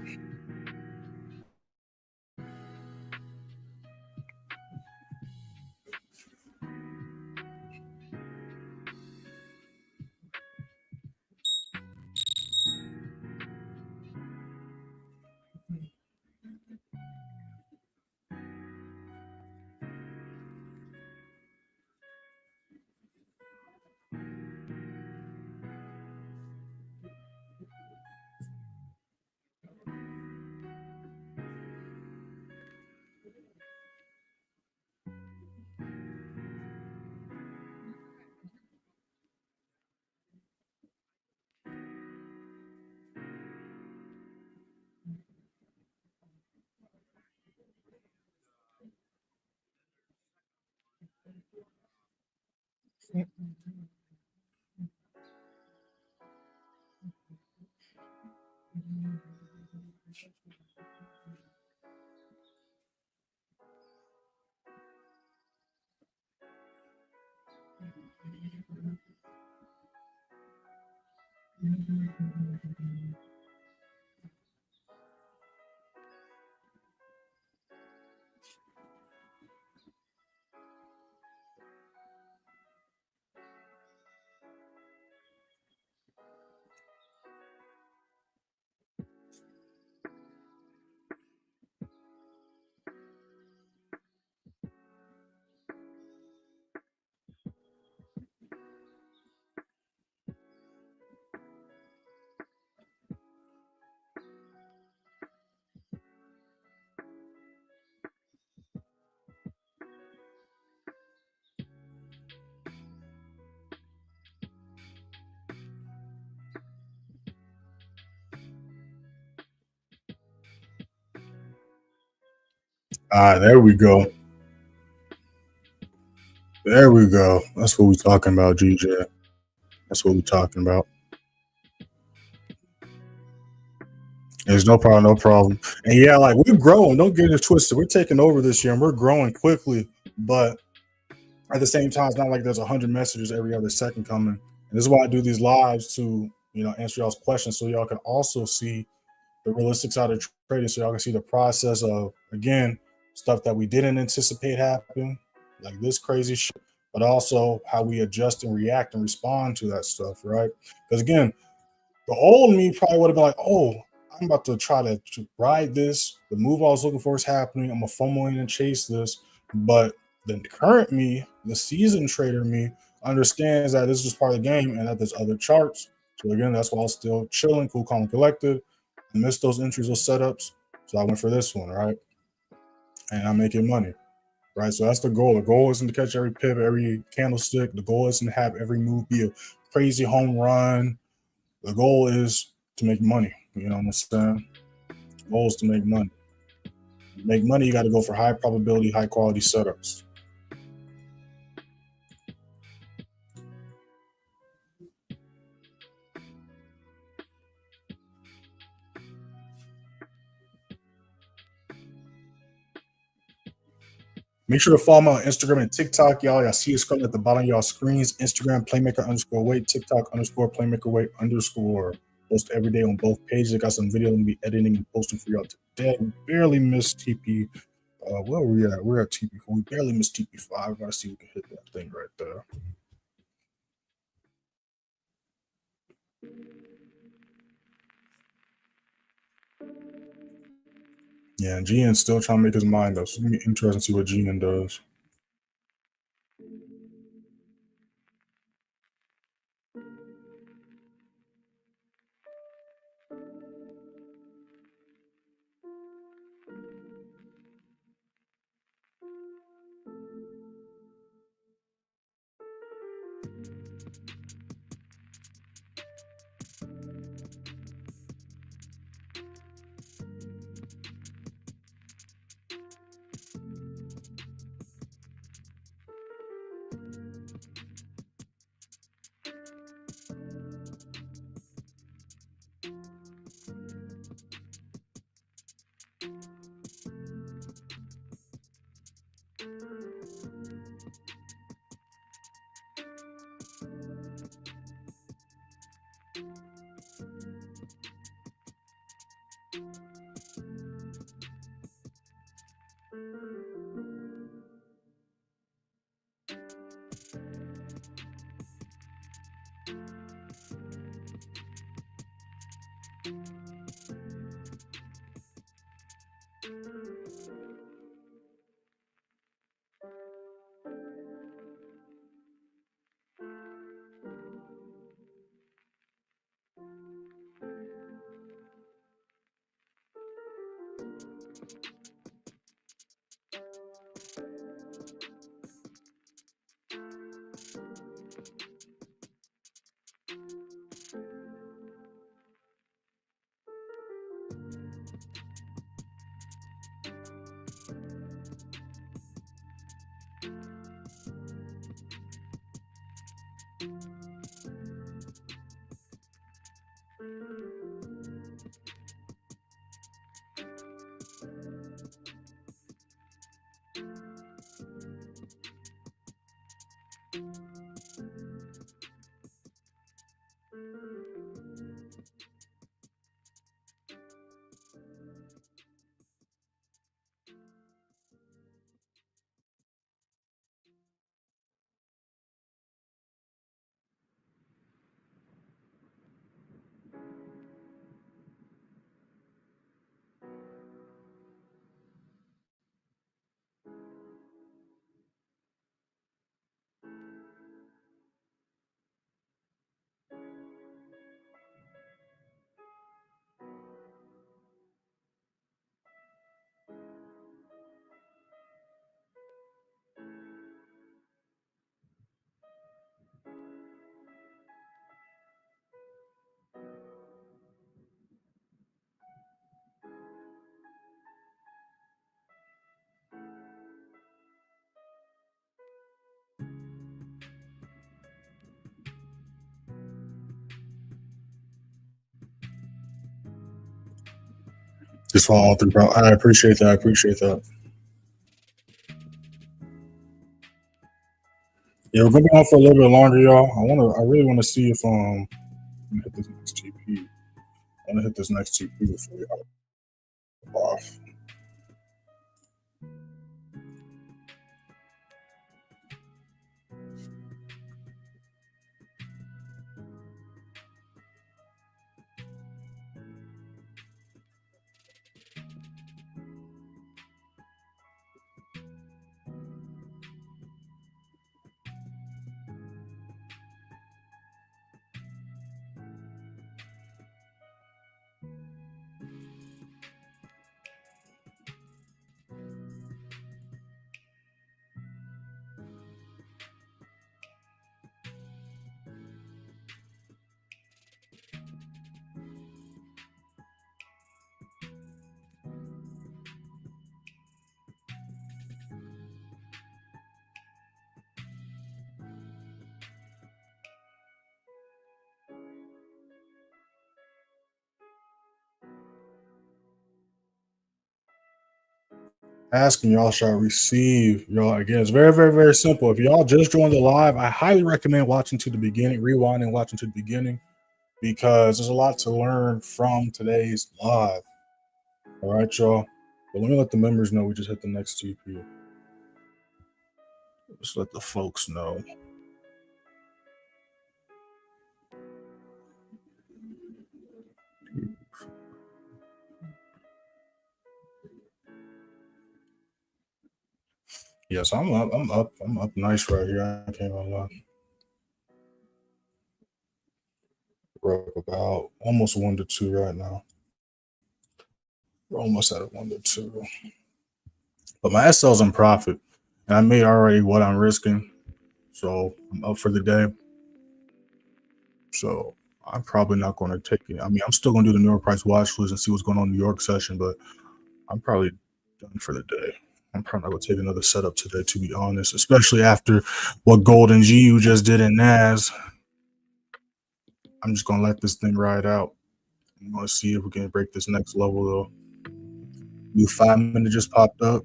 There we go. There we go. That's what we're talking about, GJ. That's what we're talking about. There's no problem, no problem. And yeah, like we're growing. Don't get it twisted. We're taking over this year and we're growing quickly. But at the same time, it's not like there's 100 messages every other second coming. And this is why I do these lives to, answer y'all's questions so y'all can also see the realistic side of trading, so y'all can see the process of, again, stuff that we didn't anticipate happen, like this crazy shit, but also how we adjust and react and respond to that stuff, right? Because again, the old me probably would have been like, oh, I'm about to try to ride this. The move I was looking for is happening. I'm going to FOMO in and chase this. But the current me, the seasoned trader me, understands that this is just part of the game and that there's other charts. So again, that's why I was still chilling, cool, calm, and collected. I missed those entries, those setups. So I went for this one, right? And I'm making money, right? So that's the goal. The goal isn't to catch every pivot, every candlestick. The goal isn't to have every move be a crazy home run. The goal is to make money. You know what I'm saying? The goal is to make money. To make money, you got to go for high probability, high quality setups. Make sure to follow me on Instagram and TikTok, y'all. Y'all see it scrolling at the bottom of y'all screens. Instagram, playmaker_weight, TikTok _playmakerweight_. Post every day on both pages. I got some video I'm going to be editing and posting for y'all today. We barely missed TP. Where are we at? We're at TP4. We barely missed TP5. Gotta see if we can hit that thing right there. Yeah, and GN's still trying to make his mind up. So it's going to be interesting to see what GN does. Just follow all through, bro. I appreciate that. I appreciate that. Yeah, we're gonna be on for a little bit longer, y'all. I really want to see if I'm gonna hit this next TP. I want to hit this next TP before we hop off. Asking y'all shall receive. Y'all, again, it's very, very, very simple. If y'all just joined the live, I highly recommend watching to the beginning, rewinding, watching to the beginning, because there's a lot to learn from today's live. All right, y'all. But let me let the members know we just hit the next TP. Just let the folks know. Yes, I'm up. I'm up nice right here. I can't gonna lie. We're up about almost 1 to 2 right now. We're almost at a 1 to 2. But my SL's in profit. And I made already what I'm risking. So I'm up for the day. So I'm probably not going to take it. I mean, I'm still going to do the New York price watch list and see what's going on in the New York session, but I'm probably done for the day. I'm probably not going to take another setup today, to be honest, especially after what Gold and GU just did in NAS. I'm just going to let this thing ride out. I'm going to see if we can break this next level, though. New 5-minute just popped up.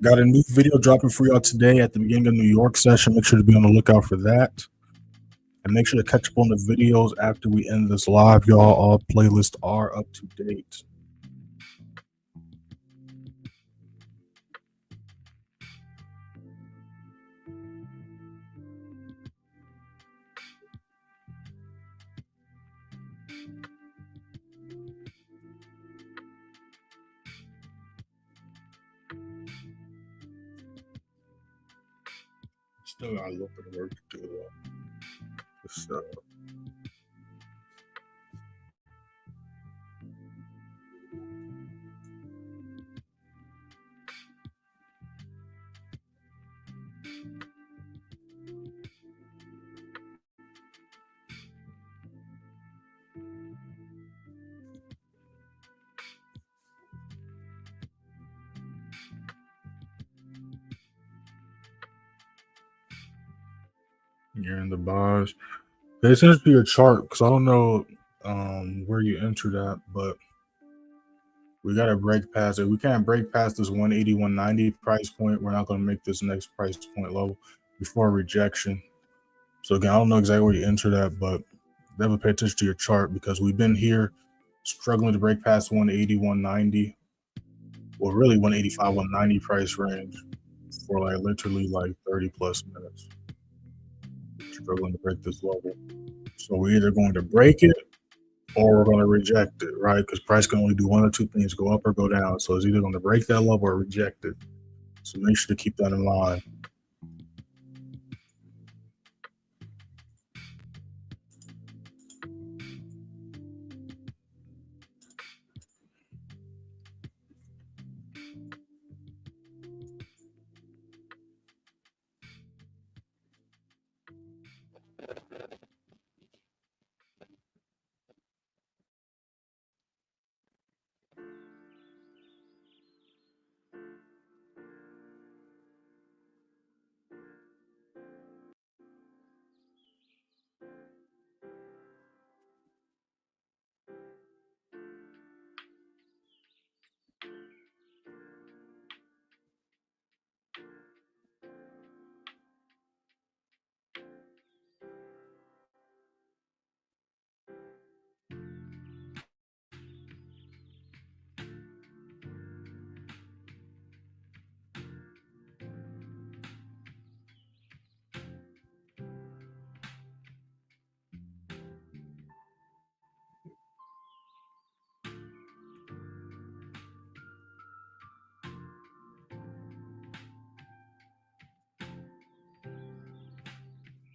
Got a new video dropping for y'all today at the beginning of the New York session. Make sure to be on the lookout for that. And make sure to catch up on the videos after we end this live, y'all. All playlists are up to date. Still got a little bit of work to do, though. Just, You're in the buys. Pay attention to your chart because I don't know where you entered at, but we got to break past it. We can't break past this 180, 190 price point. We're not going to make this next price point level before rejection. So again, I don't know exactly where you entered at, but definitely pay attention to your chart because we've been here struggling to break past 180, 190. Well, really 185, 190 price range for like literally like 30 plus minutes. Struggling to break this level. So we're either going to break it or we're going to reject it, right? Because price can only do one or two things, go up or go down. So it's either going to break that level or reject it. So make sure to keep that in mind.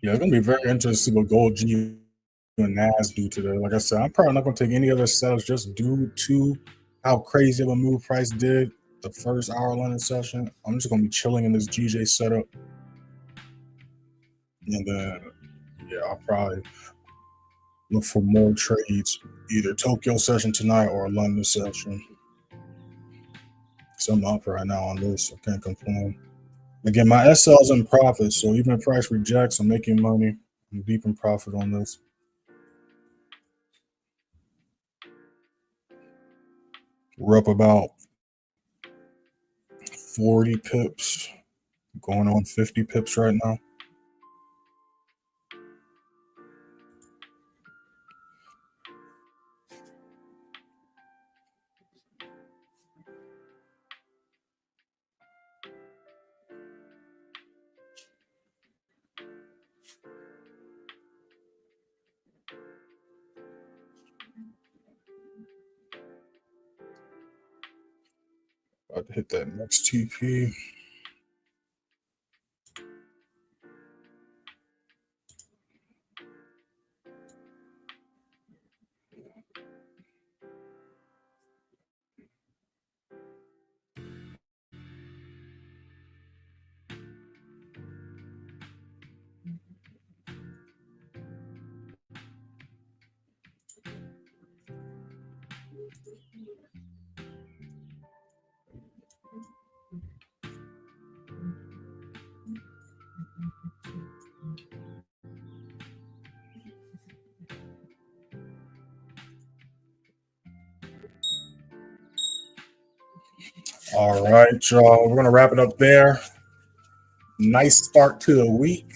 Yeah, it's going to be very interesting to see what gold, G, and NAS do today. Like I said, I'm probably not going to take any other setups just due to how crazy of a move price did the first hour London session. I'm just going to be chilling in this GJ setup. And then, yeah, I'll probably look for more trades, either Tokyo session tonight or London session. So I'm up right now on this. I can't complain. Again, my SL's in profit, so even if price rejects, I'm making money. I'm deep in profit on this. We're up about 40 pips, going on 50 pips right now. About to hit that next TP. All right, y'all. We're going to wrap it up there. Nice start to the week.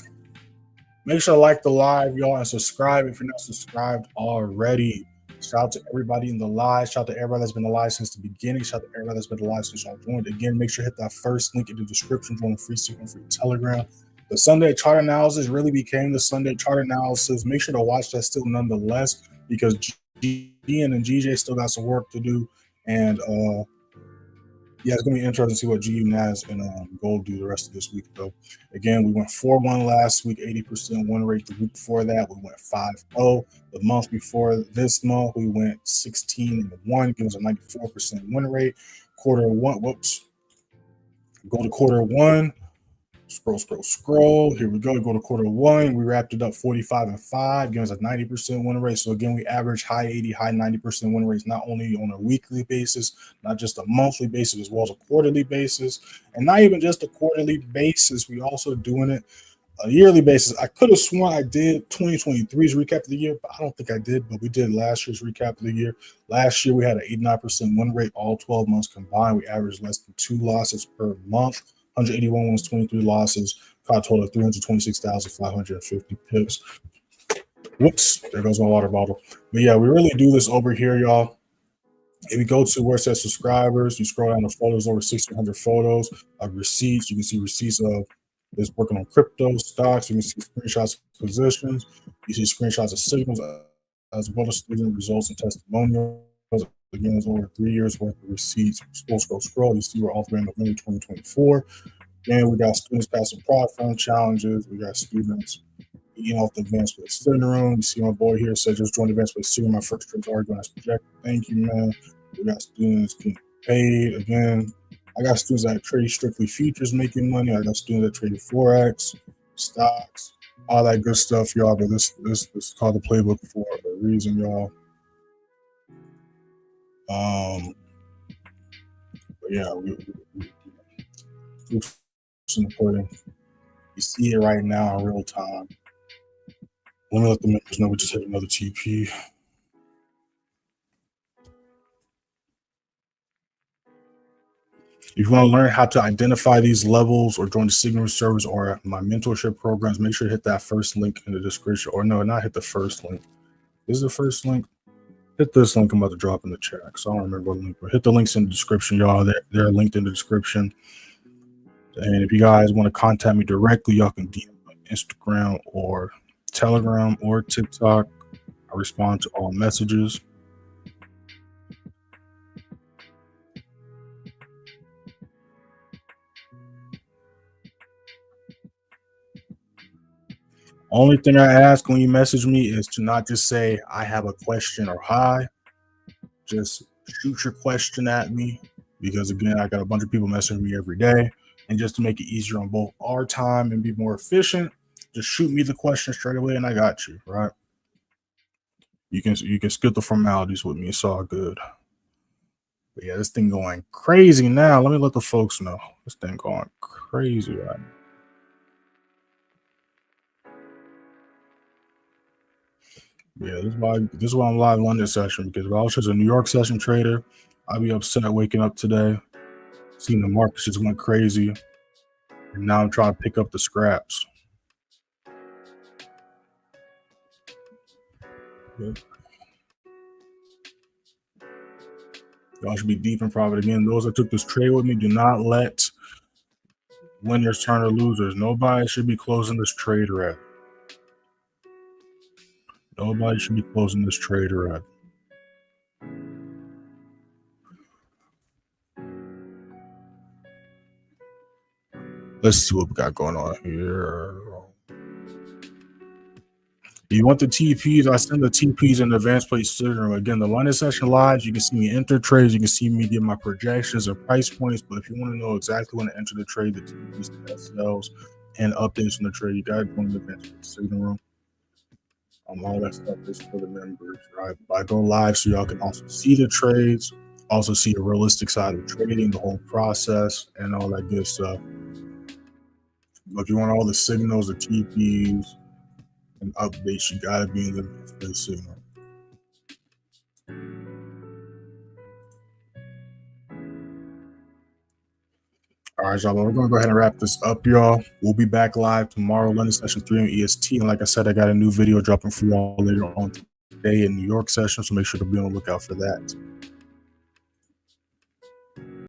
Make sure to like the live, y'all, and subscribe if you're not subscribed already. Shout out to everybody in the live. Shout out to everybody that's been alive since the beginning. Shout out to everybody that's been alive since y'all joined. Again, make sure to hit that first link in the description. Join the free signal, free Telegram. The Sunday chart analysis really became the Sunday chart analysis. Make sure to watch that still nonetheless, because GN and GJ still got some work to do. And yeah, it's going to be interesting to see what GU, NAS, and gold do the rest of this week, though. Again, we went 4-1 last week, 80% win rate. The week before that, we went 5-0. The month before this month, we went 16-1, giving us a 94% win rate. Quarter one, whoops. Go to quarter one. Scroll. Here we go. Go to quarter one. We wrapped it up 45-5, giving us a 90% win rate. So again, we average high 80, high 90% win rates, not only on a weekly basis, not just a monthly basis, as well as a quarterly basis. And not even just a quarterly basis, we also doing it a yearly basis, I could have sworn I did 2023's recap of the year, but I don't think I did. But we did last year's recap of the year. Last year, we had an 89% win rate, all 12 months combined. We averaged less than 2 losses per month, 181 wins, 23 losses, caught a total of 326,550 pips. Whoops, there goes my water bottle. But yeah, we really do this over here, y'all. If you go to where it says subscribers, you scroll down the photos, over 1,600 photos of receipts. You can see receipts of this working on crypto stocks. You can see screenshots of positions. You see screenshots of signals, as well as student results and testimonials. Again, there's over 3 years worth of receipts. Scroll. You see we're all the way in November 2024. And we got students passing prod phone challenges. We got students eating off the advanced play sitting room. You see my boy here said just joined the advanced play sitting. My first trades are going as projected. Thank you, man. We got students getting paid again. I got students that trade strictly futures making money. I got students that trade forex, stocks, all that good stuff, y'all. But this is called the playbook for a reason, y'all. But yeah, we you see it right now in real time. Let me let the members know we just hit another TP. If you want to learn how to identify these levels or join the Signal servers or my mentorship programs, make sure to hit that first link in the description. Or no, not hit the first link. This is the first link. Hit this link I'm about to drop in the chat. So I don't remember what link, but hit the links in the description, y'all. They're linked in the description. And if you guys want to contact me directly, y'all can DM on Instagram or Telegram or TikTok. I respond to all messages. Only thing I ask when you message me is to not just say I have a question or hi. Just shoot your question at me, because again, I got a bunch of people messaging me every day. And just to make it easier on both our time and be more efficient, just shoot me the question straight away and I got you, right? You can skip the formalities with me. It's all good. But yeah, this thing going crazy now. Let me let the folks know. This thing going crazy right now. Yeah, this is why I'm live on this session, because if I was just a New York session trader, I'd be upset waking up today, seeing the markets just went crazy, and now I'm trying to pick up the scraps. Yeah. Y'all should be deep in profit. Again, those that took this trade with me, do not let winners turn to losers. Nobody should be closing this trade red. Nobody should be closing this trade red. Let's see what we got going on here. If you want the TPs, I send the TPs in the advanced play sitting room. Again, the London session live, you can see me enter trades. You can see me give my projections and price points. But if you want to know exactly when to enter the trade, the TPs, the SLs, and updates on the trade, you got to go in the advanced play sitting room. All that stuff is for the members, right? But I go live so y'all can also see the trades, also see the realistic side of trading, the whole process, and all that good stuff. But if you want all the signals, the TPs, and updates, you gotta be in the advanced play signal. All right, y'all. We're gonna go ahead and wrap this up, y'all. We'll be back live tomorrow, London session 3 on EST. And like I said, I got a new video dropping for y'all later on today in New York session, so make sure to be on the lookout for that.